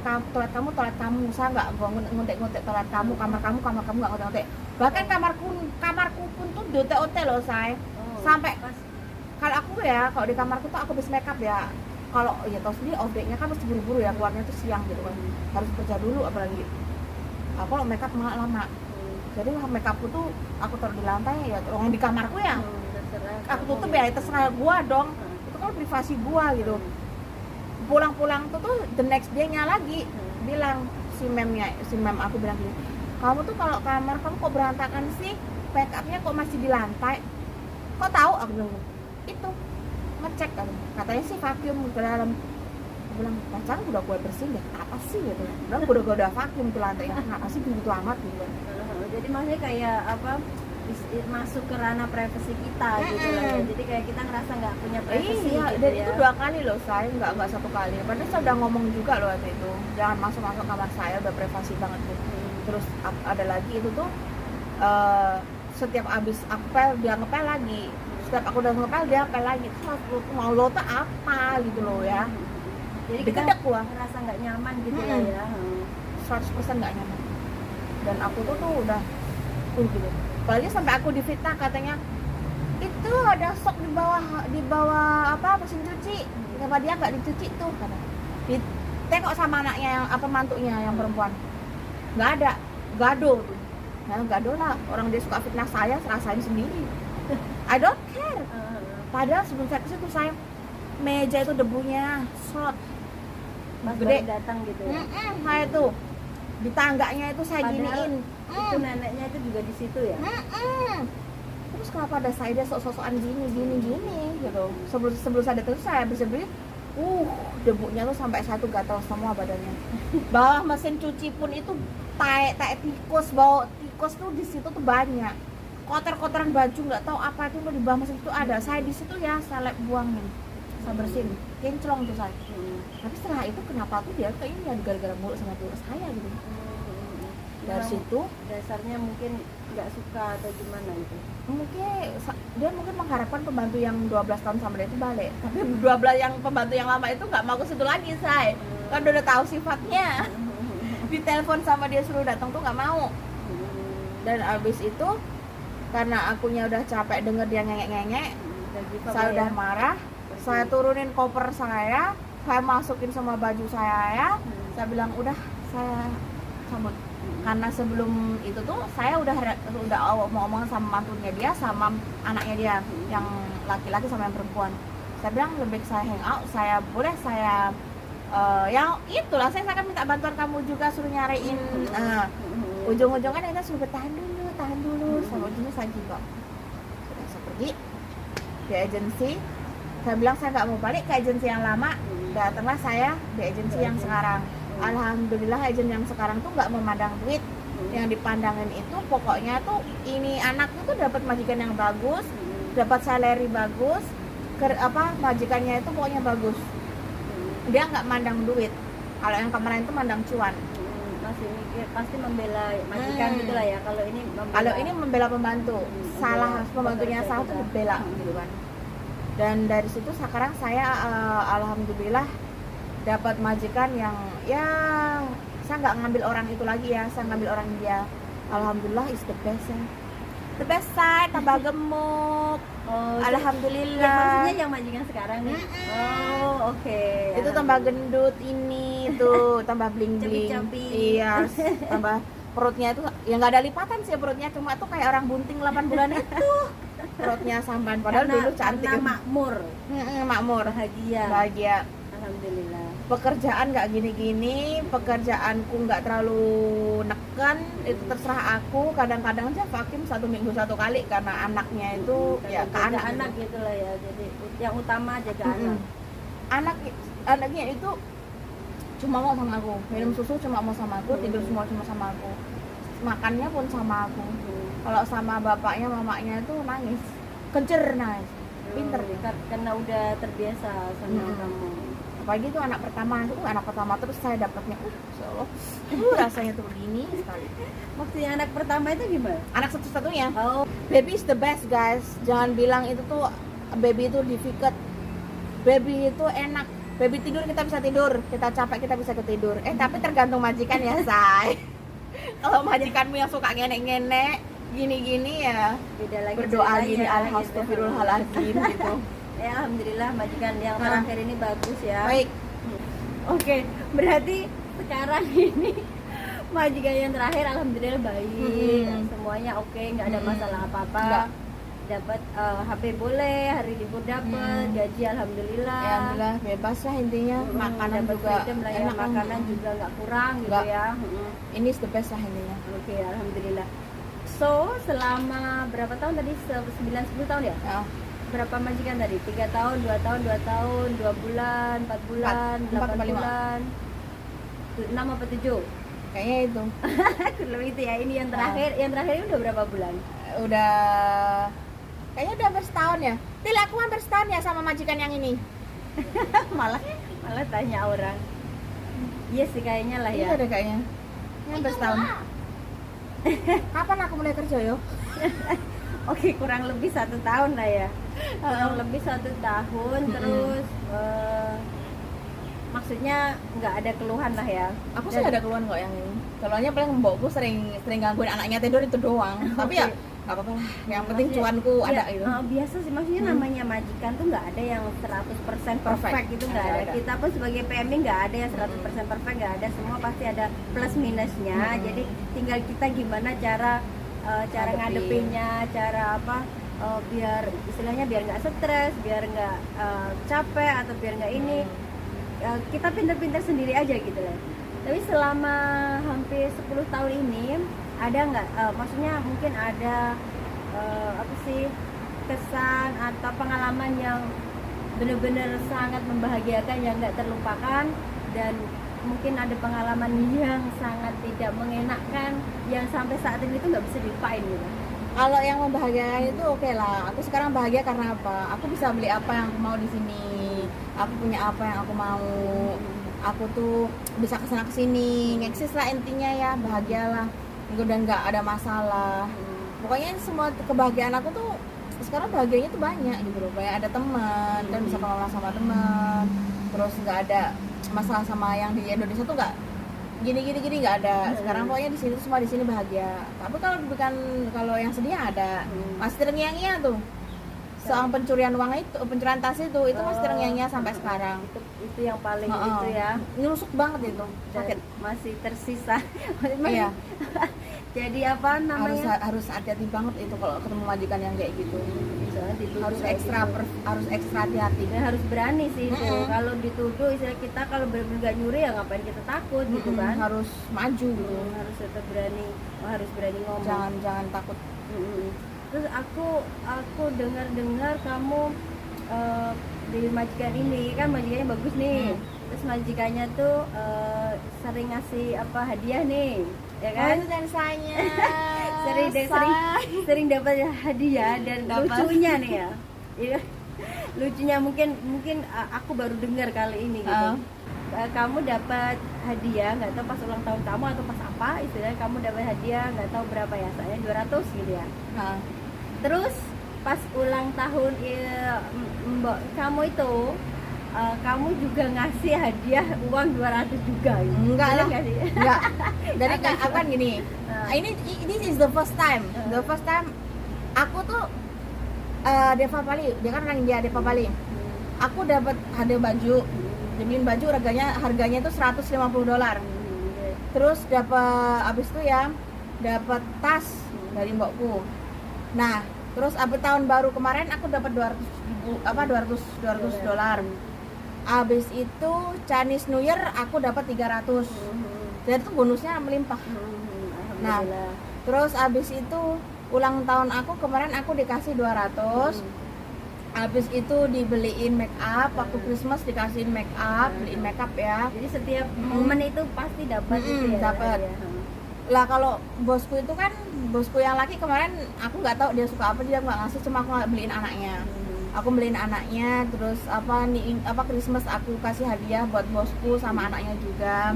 kamu, toilet kamu. Saya nggak ngontek toilet kamu, kamar kamu nggak ngontek. Bahkan kamarku pun tuh dote-ote loh saya. Sampai kalau aku ya, kalau di kamarku tuh aku habis makeup ya. Kalau ya tau sendiri off day-nya kan mesti buru-buru ya, keluarnya tuh siang gitu kan. Harus kerja dulu apalagi. Aku kalau makeup lama. Jadi makeupku tuh aku taruh di lantai ya, ruang di kamarku ya. Aku tutup ya, terserah gua dong. Itu kan privasi gua gitu. Pulang-pulang tuh the next day-nya lagi bilang si mem aku bilang gini, kamu tuh kalau kamar kamu kok berantakan sih, makeupnya kok masih di lantai, kok tahu? Aku bilang itu ngecek katanya sih vacuum ke dalam. Aku bilang pacaran udah gue bersihin deh, apa sih gitu, udah vacuum ke lantainya, kenapa sih begitu amat gitu. Jadi maksudnya kayak masuk ke ranah privasi kita gitu lah ya. Jadi kayak kita ngerasa nggak punya privasi Iya, gitu dan ya. itu 2 kali loh saya, nggak 1 kali. Padahal saya udah ngomong juga loh waktu itu, jangan masuk kamar saya, udah privasi banget tuh. Terus ada lagi itu tuh setiap abis aku pel dia ngepel lagi, setiap aku udah ngepel dia ngepel lagi. Terus mau lo tuh apa gitu loh ya. Jadi kita ngerasa nggak nyaman gitu lah ya. 100% nggak nyaman. Dan aku tuh udah gitu. Apalagi sampai aku difitnah katanya itu ada sok di bawah apa mesin cuci, kenapa dia nggak dicuci tuh kata. Ditengok sama anaknya yang mantunya yang perempuan, nggak ada, gado tuh. Nah gado lah, orang dia suka fitnah saya, rasain sendiri. I don't care. Padahal sebelum saya ke situ saya meja itu debunya slot Mas gede datang gitu ya. Saya tuh di tangganya itu saya giniin. Itu neneknya itu juga di situ ya. Terus kenapa ada saya dia sok-sokan gini gitu. Sebelum saya datang saya bersih-bersih. Debunya tuh sampai saya tuh gatal semua badannya. Bawah mesin cuci pun itu taek tikus, bau tikus tuh di situ tuh banyak. Kotor-kotoran baju nggak tahu apa itu di bawah mesin itu ada. Saya di situ ya saya buangin. Saya bersihin. Kinclong tuh saya. Tapi setelah itu kenapa tuh dia kayaknya gara-gara mulut sama mulut saya gitu. Dari Memang situ dasarnya mungkin nggak suka atau gimana itu. dia mungkin mengharapkan pembantu yang 12 tahun sama dia itu balik, tapi 12 yang pembantu yang lama itu nggak mau ke situ lagi, say. Kan udah tahu sifatnya. Ditelepon sama dia suruh datang tuh nggak mau. Dan abis itu karena akunya udah capek denger dia ngengek-ngengek, saya udah marah. Saya turunin koper saya masukin semua baju saya. Saya bilang udah, saya cabut. Karena sebelum itu tuh saya udah mau ngomong sama mantunya dia sama anaknya dia, yang laki-laki sama yang perempuan. Saya bilang lebih saya hang out, saya yang itulah saya akan minta bantuan kamu juga, suruh nyariin. Ujung-ujungnya kita suruh tahan dulu, sama ujungnya saya juga sudah saya pergi di agensi. Saya bilang saya nggak mau balik ke agensi yang lama, datanglah saya di agensi yang sekarang. Alhamdulillah agen yang sekarang tuh nggak memandang duit, yang dipandangin itu pokoknya tuh ini anaknya tuh dapat majikan yang bagus, dapat salary bagus, majikannya itu pokoknya bagus. Dia nggak mandang duit. Kalau yang kemarin itu mandang cuan. Masih mikir, pasti membela majikan gitulah ya. Kalau ini membela pembantu, salah pembantunya salah tuh dibela gitu kan. Dan dari situ sekarang saya alhamdulillah dapat majikan yang ya saya nggak ngambil orang itu lagi ya, saya ngambil orang dia. Alhamdulillah is the best ya. The best side, tambah gemuk. Alhamdulillah. Maksudnya yang majikan sekarang nih. Oke. Itu tambah gendut ini tuh, tambah bling-bling. Iya, tambah perutnya itu ya nggak ada lipatan sih perutnya, cuma tuh kayak orang bunting 8 bulan itu. Perutnya sampan, padahal dulu cantik. Karena makmur. Makmur. Bahagia. Alhamdulillah. Pekerjaan nggak gini-gini, pekerjaanku nggak terlalu neken, itu terserah aku. Kadang-kadang aja vakum 1 minggu 1 kali karena anaknya itu ya ke anak gitu lah ya. Jadi yang utama jaga anak. Anaknya itu cuma mau sama aku, minum susu cuma mau sama aku, tidur semua cuma sama aku, makannya pun sama aku. Kalau sama bapaknya mamanya itu nangis, kencer nangis, pinter karena udah terbiasa sama kamu. Apalagi itu anak pertama terus saya dapatnya rasanya tuh begini sekali. Maksudnya anak pertama itu gimana? Anak satu-satunya. Baby is the best guys, jangan bilang itu tuh baby itu difficult. Baby itu enak, baby tidur kita bisa tidur, kita capek kita bisa ketidur. Tapi tergantung majikan ya say. Kalau majikanmu yang suka ngenek-ngenek gini-gini ya beda lagi, berdoa gini alhamdulillahirrahmanirrahim gitu. Ya alhamdulillah majikan yang terakhir ini bagus ya. Baik. Oke, berarti sekarang ini majikan yang terakhir alhamdulillah baik. Semuanya oke, nggak ada masalah apa-apa. Dapat HP boleh, hari libur dapat, gaji alhamdulillah. Ya alhamdulillah bebas lah intinya. Makanan juga enak, makanan juga nggak kurang gitu ya. Ini the best lah intinya. Oke, alhamdulillah. So, selama berapa tahun tadi? 9-10 tahun ya? Berapa majikan tadi? 3 tahun, 2 tahun, 2 tahun, 2 bulan, 4 bulan, 8 bulan 6 apa 7? Kayaknya itu. Lebih itu ya, ini yang terakhir. Yang terakhir ini udah berapa bulan? Udah kayaknya udah hampir setahun ya. Aku hampir setahun ya sama majikan yang ini. malah tanya orang. Iya sih kayaknya lah ya. Iya deh kayaknya. Hampir setahun. Kapan aku mulai kerja yo? Oke, kurang lebih 1 tahun lah ya. Kurang lebih 1 tahun. Terus maksudnya nggak ada keluhan lah ya. Aku sih ada keluhan kok yang ini. Keluhannya paling mbokku sering gangguin anaknya tidur itu doang. Tapi ya nggak apa-apa lah. Yang penting cuanku ada gitu. Biasa sih, maksudnya namanya majikan tuh nggak ada yang 100% perfect gitu, nggak ada. Kita pun sebagai PMI nggak ada yang 100% perfect, nggak ada. Semua pasti ada plus minusnya. Jadi tinggal kita gimana cara ngadepinnya, cara apa biar istilahnya biar nggak stres, biar nggak capek atau biar nggak ini. Kita pinter-pinter sendiri aja gitu lah. Tapi selama hampir 10 tahun ini ada nggak, maksudnya mungkin ada apa sih kesan atau pengalaman yang benar-benar sangat membahagiakan yang nggak terlupakan, dan mungkin ada pengalaman yang sangat tidak mengenakkan yang sampai saat ini tuh nggak bisa dilupain gitu. Kalau yang membahagiakan itu oke lah. Aku sekarang bahagia karena apa? Aku bisa beli apa yang aku mau di sini. Aku punya apa yang aku mau. Aku tuh bisa kesana kesini, ngeksis lah intinya ya, bahagialah. udah nggak ada masalah. Pokoknya semua kebahagiaan aku tuh sekarang bahagianya tuh banyak gitu loh, kayak ada teman dan bisa kenalan sama teman, terus nggak ada masalah sama yang di Indonesia tuh nggak gini nggak ada. Sekarang pokoknya di sini semua di sini bahagia. Tapi kalau bukan, kalau yang sedih ada, masih terngiang-ngiang tuh soal pencurian uang itu, pencurian tas itu masih terngiang-ngiang sampai sekarang. Itu yang paling itu ya, nyusuk banget itu, dan sakit. masih tersisa. Iya. Jadi apa namanya, harus hati-hati banget itu kalau ketemu majikan yang kayak gitu. Harus ekstra hati-hati dan harus berani sih itu. Kalau dituduh istilah kita, kalau benar-benar nggak nyuri ya ngapain kita takut gitu kan. Harus maju gitu. Harus tetap berani, harus berani ngomong, jangan takut. Terus aku dengar kamu di majikan ini kan, majikannya bagus nih. Terus majikannya tuh sering ngasih apa hadiah nih, ya kan? Dan saya sering dapat hadiah dan lucunya nih ya. Iya. Lucunya mungkin aku baru dengar kali ini gitu. Kamu dapat hadiah, nggak tahu pas ulang tahun kamu atau pas apa, istilahnya kamu dapat hadiah nggak tahu berapa ya, soalnya 200 gitu ya. Terus pas ulang tahun mbak kamu itu, kamu juga ngasih hadiah uang 200 juga gitu. Enggak lah, enggak. Dari Apa kan gini, ini is the first time. The first time aku tuh Deva Bali, dia kan orang India, Deva Bali. Aku dapat hadiah baju, dibeliin baju harganya itu $150. Terus abis itu ya dapat tas dari mbokku. Nah, terus abis tahun baru kemarin aku dapat $200. Abis itu Chinese New Year aku dapat 300. Dan itu bonusnya melimpah. Nah, terus abis itu ulang tahun aku kemarin aku dikasih 200. Habis itu dibeliin make up, waktu Christmas dikasihin make up, beliin make up ya. Jadi setiap momen itu pasti dapat itu ya. Dapat. Lah kalau bosku itu kan, bosku yang laki kemarin aku nggak tahu dia suka apa, dia nggak ngasih, cuma aku beliin anaknya. Aku beliin anaknya, terus Christmas aku kasih hadiah buat bosku sama anaknya juga.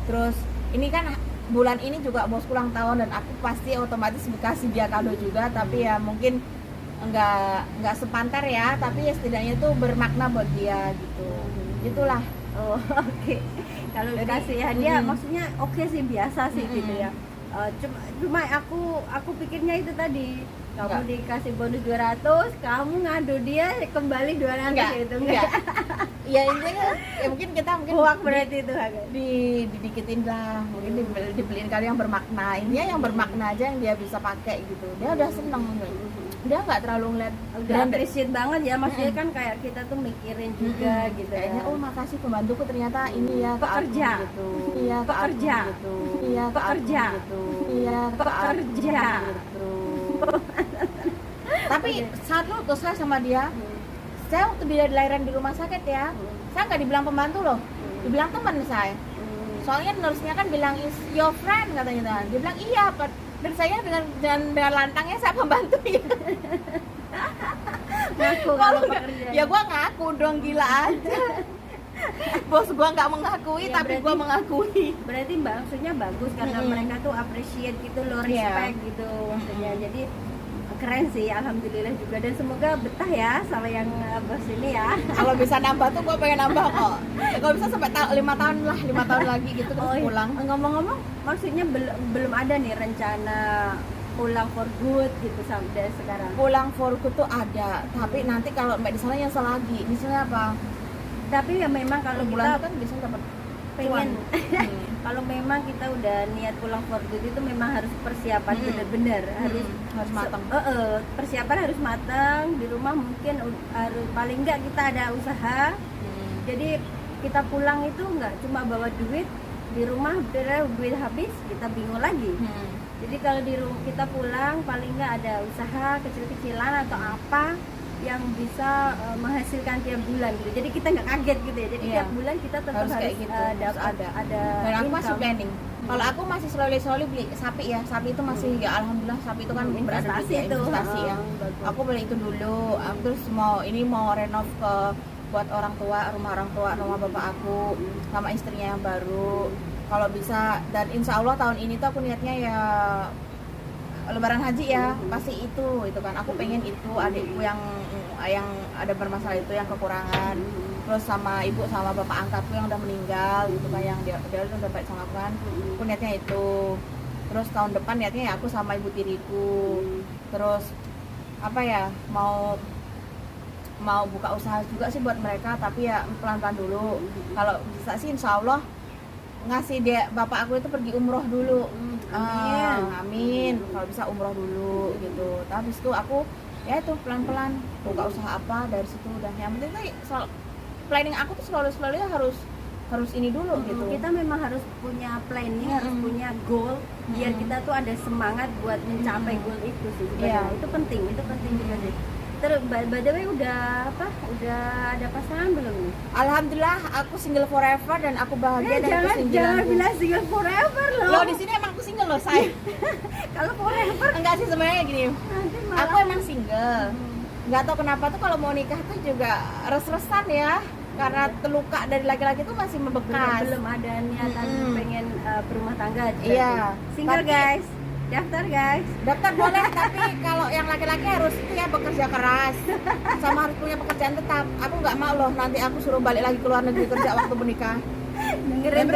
Terus ini kan bulan ini juga bosku ulang tahun dan aku pasti otomatis dikasih dia kado juga, tapi ya mungkin nggak sepantar ya, tapi ya setidaknya itu bermakna buat dia gitu. Itulah. Oke. Kalau dikasih hadiah maksudnya oke sih, biasa sih gitu ya. Cuma aku pikirnya itu tadi, kamu dikasih bonus 200, kamu ngadu dia kembali 200 gitu. Enggak. Ya intinya ya mungkin hoak berarti itu agak didikitin lah, mungkin dibeliin kali yang bermakna. Intinya yang bermakna aja yang dia bisa pakai gitu. Dia udah seneng. Dia nggak terlalu ngeliat, udah appreciate banget ya, maksudnya kan kayak kita tuh mikirin juga gitu kayaknya ya. Makasih pembantuku ternyata ini ya pekerja gitu. Iya, pekerja gitu. Iya, pekerja gitu. Iya, pekerja gitu. Tapi saat lu saya sama dia, saya waktu dia dilahirkan di rumah sakit ya, saya nggak dibilang pembantu loh, dibilang teman saya. Soalnya nurse-nya kan bilang is your friend katanya, dia bilang iya, dan saya dengan lantangnya saya pembantu ya. Ngaku kalau pekerja. Ya gua ngaku dong, gila aja. Bos gua nggak mengakui, ya, tapi gua mengakui. Berarti maksudnya bagus karena mereka tuh appreciate gitu loh, respect gitu maksudnya. Jadi keren sih, alhamdulillah juga, dan semoga betah ya sama yang bos ini ya. Kalau bisa nambah tuh gue pengen nambah kok. Kalau bisa sampai 5 tahun lah, 5 tahun lagi gitu terus pulang. Ngomong-ngomong, maksudnya belum ada nih rencana pulang for good gitu sampai sekarang? Pulang for good tuh ada, tapi nanti kalau mbak di sana nyesel lagi. Misalnya apa? Tapi ya memang kalau bulan kita kan bisa dapat pengen kalau memang kita udah niat pulang for good itu memang harus persiapan bener-bener, harus matang. Persiapan harus matang. Di rumah mungkin harus paling enggak kita ada usaha. Jadi kita pulang itu enggak cuma bawa duit, di rumah duit habis kita bingung lagi. Jadi kalau di rumah kita pulang paling enggak ada usaha kecil-kecilan atau apa yang bisa menghasilkan tiap bulan gitu. Jadi kita nggak kaget gitu ya. Jadi tiap bulan kita tetap harus gitu. ada. Dan aku masih planning. Kalau aku masih slowly beli sapi ya. Sapi itu masih ya alhamdulillah, sapi itu kan investasi investasi ya. Aku beli itu dulu. Terus mau renov buat orang tua, rumah bapak aku sama istrinya yang baru. kalau bisa, dan insya Allah tahun ini tuh aku niatnya ya Lebaran haji ya, pasti itu kan aku pengen itu adikku yang ada bermasalah itu, yang kekurangan, terus sama ibu sama bapak angkatku yang udah meninggal gitu kan, yang dia udah baik sama aku kan, aku niatnya itu. Terus tahun depan niatnya ya aku sama ibu tiriku, terus apa ya, mau buka usaha juga sih buat mereka, tapi ya pelan-pelan dulu. Kalau bisa sih insya Allah ngasih dia bapak aku itu pergi umroh dulu. Amin. Kalau bisa umroh dulu gitu. Tapi itu aku ya itu pelan-pelan buka usaha apa dari situ udah. Yang penting tuh planning aku tuh selalu harus ini dulu gitu. Kita memang harus punya planning, harus punya goal biar kita tuh ada semangat buat mencapai goal itu sih. Itu penting juga sih. Terus by the way udah ada pasangan belum nih? Alhamdulillah aku single forever dan aku bahagia dengan kesinggilanku. Jangan bilang single forever loh. Loh di sini emang aku single loh, say. Kalau forever enggak sih sebenarnya gini. Aku emang single. Nggak tahu kenapa tuh kalau mau nikah tuh juga res-resan ya. Karena terluka dari laki-laki itu masih membekas. Belum ada niatan pengen berumah tangga. Iya. Single guys. Daftar guys. Daftar boleh, tapi kalau yang laki-laki harus itu ya bekerja keras sama harus punya pekerjaan tetap. Aku nggak mau loh nanti aku suruh balik lagi ke luar negeri kerja waktu menikah. Dengerin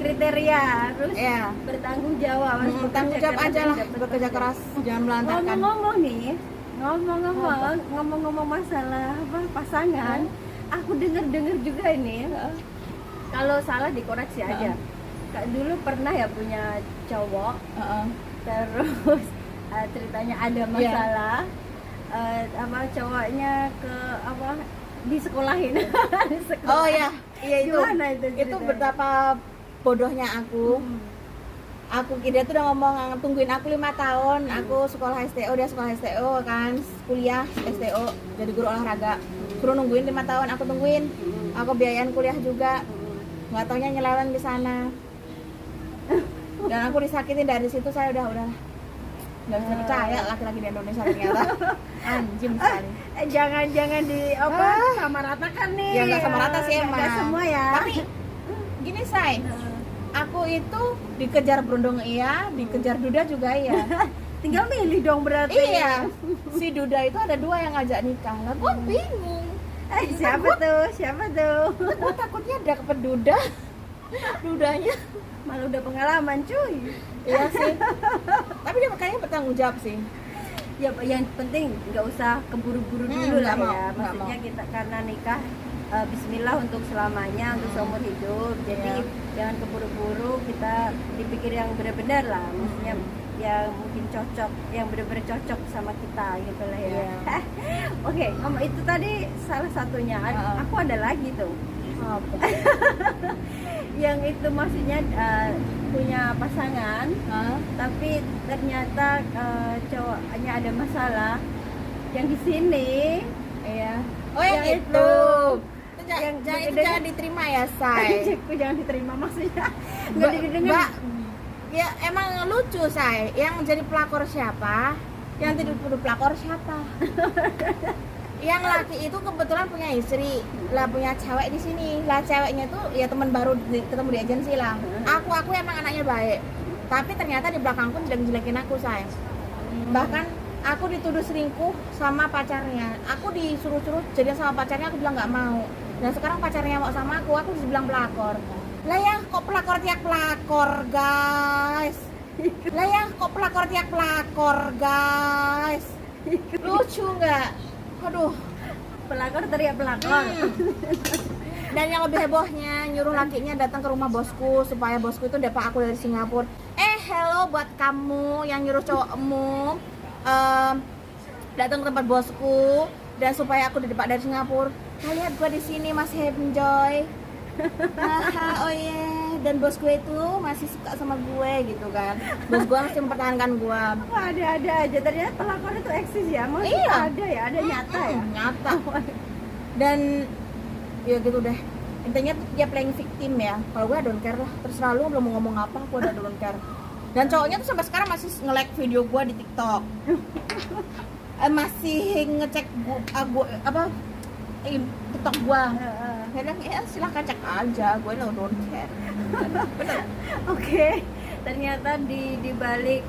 kriteria harus bertanggung jawab. Bertanggung jawab aja lah, bekerja keras, jangan melantarkan. Ngomong-ngomong masalah pasangan, aku dengar juga ini. Kalau salah dikoreksi aja. Dulu pernah ya punya cowok. Terus ceritanya ada masalah, cowoknya di sekolahin. Oh ya, iya itu. Gimana itu betapa bodohnya aku. Aku dia tuh udah ngomong tungguin aku 5 tahun. Aku sekolah STO, dia sekolah STO kan, kuliah STO jadi guru olahraga. Suruh nungguin 5 tahun, aku tungguin. Aku biayain kuliah juga. Nggak taunya nyeleweng di sana. Dan aku disakitin dari situ. Saya udah nggak bisa percaya laki-laki di Indonesia ternyata anjing sekali. Jangan sama ratakan nih. Ya nggak sama rata sih emang. Nggak semua ya. Tapi gini say, aku itu dikejar berondong iya, dikejar duda juga iya. Tinggal milih dong berarti. Iya. Si duda itu ada 2 yang ngajak nikah. Lah gue bingung. Siapa tuh? Gue takutnya ada kepeduda. Dudanya malah udah pengalaman cuy. Iya sih. Tapi dia makanya bertanggung jawab sih. Ya yang penting nggak usah keburu-buru dulu lah ya. Maksudnya kita karena nikah bismillah untuk selamanya, untuk seumur hidup. Jadi jangan keburu-buru, kita dipikir yang benar-benar lah. Maksudnya yang mungkin cocok, yang benar-benar cocok sama kita gitu lah ya. Oke, itu tadi salah satunya. Aku ada lagi tuh. Yang itu maksudnya punya pasangan, tapi ternyata cowoknya ada masalah. Yang di sini, Oh yang itu. Jangan diterima ya say. Jangan diterima maksudnya. Nggak didengar. Ya emang lucu say. Yang jadi pelakor siapa? Yang tidak pelakor siapa? Yang laki itu kebetulan punya istri, lah punya cewek di sini. Lah ceweknya tuh ya teman baru ketemu di agensi lah. Aku emang anaknya baik, tapi ternyata di belakangku jelek-jelekin aku sayang. Bahkan aku dituduh selingkuh sama pacarnya. Aku disuruh-suruh jadian sama pacarnya, aku bilang nggak mau. Dan sekarang pacarnya mau sama aku dibilang pelakor. Lah ya kok pelakor tiap pelakor guys. Lucu nggak? Aduh, pelakor teriak pelakor. Dan yang lebih hebohnya nyuruh lakinya datang ke rumah bosku supaya bosku itu dapat aku dari Singapura. Hello buat kamu yang nyuruh cowokmu datang ke tempat bosku dan supaya aku dapat dari Singapura. Lihat gua di sini masih enjoy. Oh yeah. Dan bos gue itu masih suka sama gue gitu kan. Bos gue masih mempertahankan gue. Ada aja, ternyata pelakor itu eksis ya. Iya. Ada ya, ada nyata ya. Nyata. Dan ya gitu deh. Intinya tuh dia playing victim ya. Kalau gue don't care lah. Terserah lu belum mau ngomong apa, gue udah don't care. Dan cowoknya tuh sampai sekarang masih nge-like video gue di TikTok. Masih ngecek TikTok gua. Saya bilang ya silahkan cek aja, gue don't care. Bener. Oke, ternyata di balik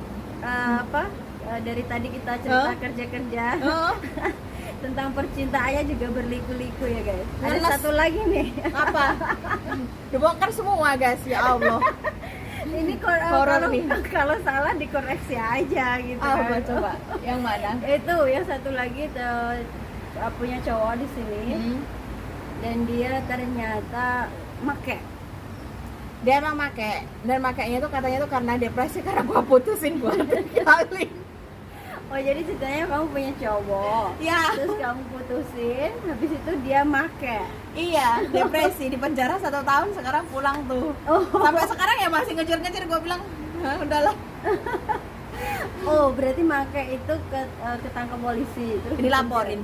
dari tadi kita cerita kerja-kerja tentang percintaannya juga berliku-liku ya guys. Ada satu lagi nih. Apa? Dibongkar semua guys, ya Allah. Ini Horor nih. kalau salah dikoreksi aja gitu. Apa coba? Yang mana? Itu yang satu lagi punya cowok di sini. Dan dia ternyata make. Dia emang make, dan makainya tuh katanya tuh karena depresi karena gua putusin gua kali. Oh jadi ceritanya kamu punya cowok, Ya. terus kamu putusin, habis itu dia make. Iya, depresi di penjara 1 tahun, sekarang pulang tuh. Sampai sekarang ya masih ngejar-ngejar, gua bilang, udahlah. Oh berarti make itu ketangkap polisi, terus Dilaporin.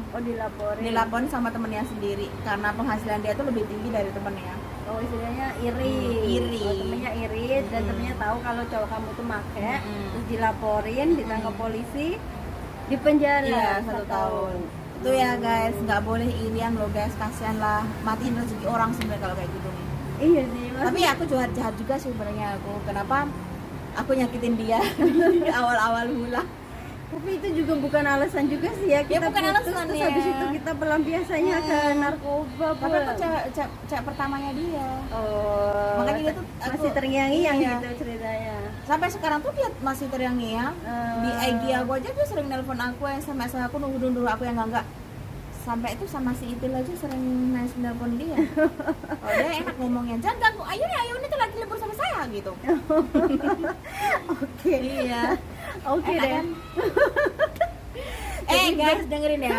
Dilaporin Sama temennya sendiri karena penghasilan dia tuh lebih tinggi dari temennya. Oh istilahnya iri. Oh, temennya iri dan temennya tahu kalau cowok kamu tuh make, terus dilaporin, ditangkap polisi, di penjara Iya, 1 tahun. Itu ya guys, nggak boleh irian loh guys, kasihan lah, matiin rezeki orang sebenarnya kalau kayak gitu nih. Iya sih. Tapi aku jahat juga sih sebenarnya aku. Kenapa aku nyakitin dia di awal-awal mula? Tapi itu juga bukan alasan juga sih ya, kita bukan putus, alasan terus ya. habis itu kita pelampiasannya ke narkoba. Tapi aku cewek pertamanya dia. Oh, Makanya dia tuh masih terngiang-ngiang iya. gitu ceritanya. Sampai sekarang tuh dia masih teriang-ngiang. Di IG aku aja dia sering nelpon aku, SMS aku nunggu aku yang enggak. Sampai itu sama si Itil aja sering nelpon dia. Oh dia enak ngomongnya, jangan ganggu, ayo nih tuh lagi libur sama saya gitu. Oke. Iya. Oke Enak deh. kan? Guys dengerin ya,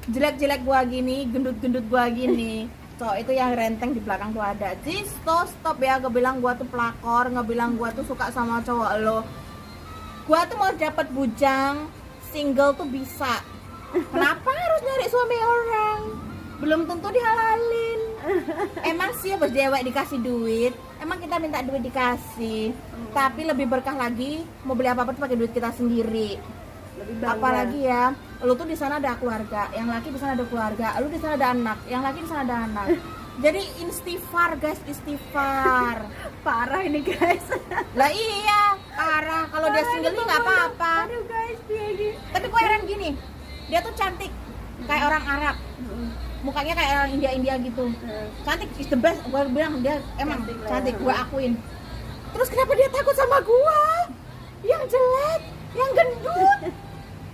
jelek-jelek gua gini, gendut-gendut gua gini, itu yang renteng di belakang tuh ada. Stop ya, gak bilang gua tuh pelakor, gak bilang gua tuh suka sama cowok lo. Gua tuh mau dapat bujang single tuh bisa. Kenapa harus nyari suami orang? Belum tentu dihalalin. Emang sih pas dewek dikasih duit, emang kita minta duit dikasih. Tapi lebih berkah lagi, mau beli apa-apa tuh pakai duit kita sendiri. Lebih bangga. Apalagi ya, lu tuh di sana ada keluarga, yang laki di sana ada keluarga, lu di sana ada anak, yang laki di sana ada anak. Jadi istighfar guys, istighfar. Parah ini guys. Lah iya, parah. Kalau dia single nih nggak apa-apa. Aduh guys, dia ini. Tapi gue heran gini, dia tuh cantik kayak orang Arab, mukanya kayak orang India gitu. Cantik is the best. Gue bilang dia emang cantik, gue akuin. Terus kenapa dia takut sama gue? Yang jelek, yang gendut.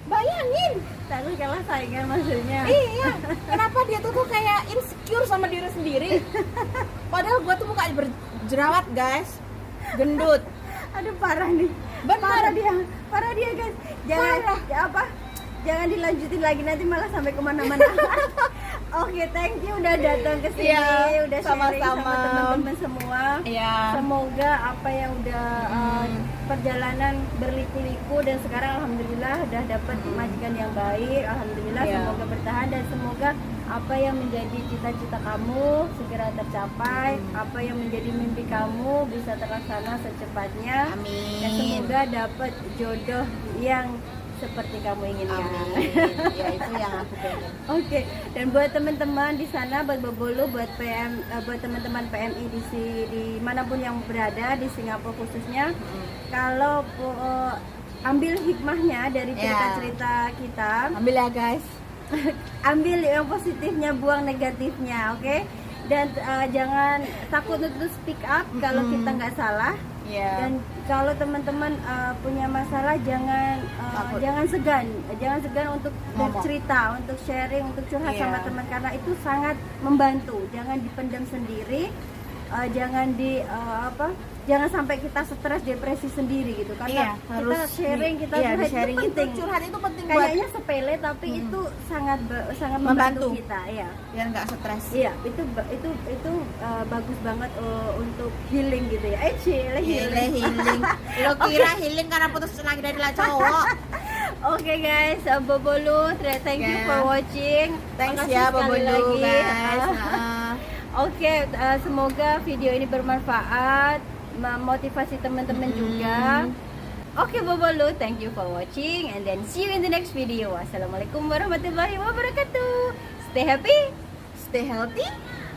Bayangin. Takut kalah saingan maksudnya. Iya. Kenapa dia tuh kayak insecure sama diri sendiri? Padahal gue tuh mukanya berjerawat guys, gendut. Aduh parah nih. Benar. Parah dia guys. Jangan dilanjutin lagi, nanti malah sampai kemana-mana. Oke, thank you udah datang ke sini, Iya, udah sharing sama-sama. sama teman-teman semua. Iya. Semoga apa yang udah perjalanan berliku-liku dan sekarang alhamdulillah udah dapat majikan yang baik. Alhamdulillah, Iya. semoga bertahan dan semoga apa yang menjadi cita-cita kamu segera tercapai, apa yang menjadi mimpi kamu bisa terlaksana secepatnya. Amin. Dan semoga dapat jodoh yang seperti kamu inginkan. Amin. Ya itu yang aku pengen. Oke, dan buat teman-teman di sana, buat Bobolu, buat buat teman-teman PMI di manapun yang berada di Singapura khususnya, kalau ambil hikmahnya dari cerita-cerita kita, Ambil ya guys. ambil yang positifnya, buang negatifnya, oke? Dan jangan takut untuk speak up kalau kita nggak salah. Iya. Dan kalau teman-teman punya masalah jangan segan untuk bercerita, untuk sharing, untuk curhat sama teman karena itu sangat membantu. Jangan dipendam sendiri, jangan sampai kita stres, depresi sendiri gitu. Karena kita sharing, kita sharing itu penting. curhat itu penting Kayaknya sepele tapi itu sangat membantu kita, ya. biar nggak stres. Iya, itu bagus banget untuk healing gitu ya. Healing. Lo kira healing karena putus lagi dari cowok? Oke guys, Bobolu, thank you for watching. Thanks Makasih ya sekali Bobolu lagi. guys. Oke, semoga video ini bermanfaat, memotivasi teman-teman juga. Oke Bobolu, thank you for watching and then see you in the next video. Wassalamualaikum warahmatullahi wabarakatuh. Stay happy, stay healthy,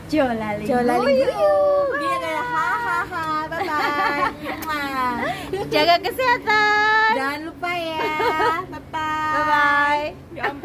Jolali jolali guyu. guyu. Dia kayak hahaha, bye bye. Jaga kesehatan. Jangan lupa ya, bye bye. Bye bye.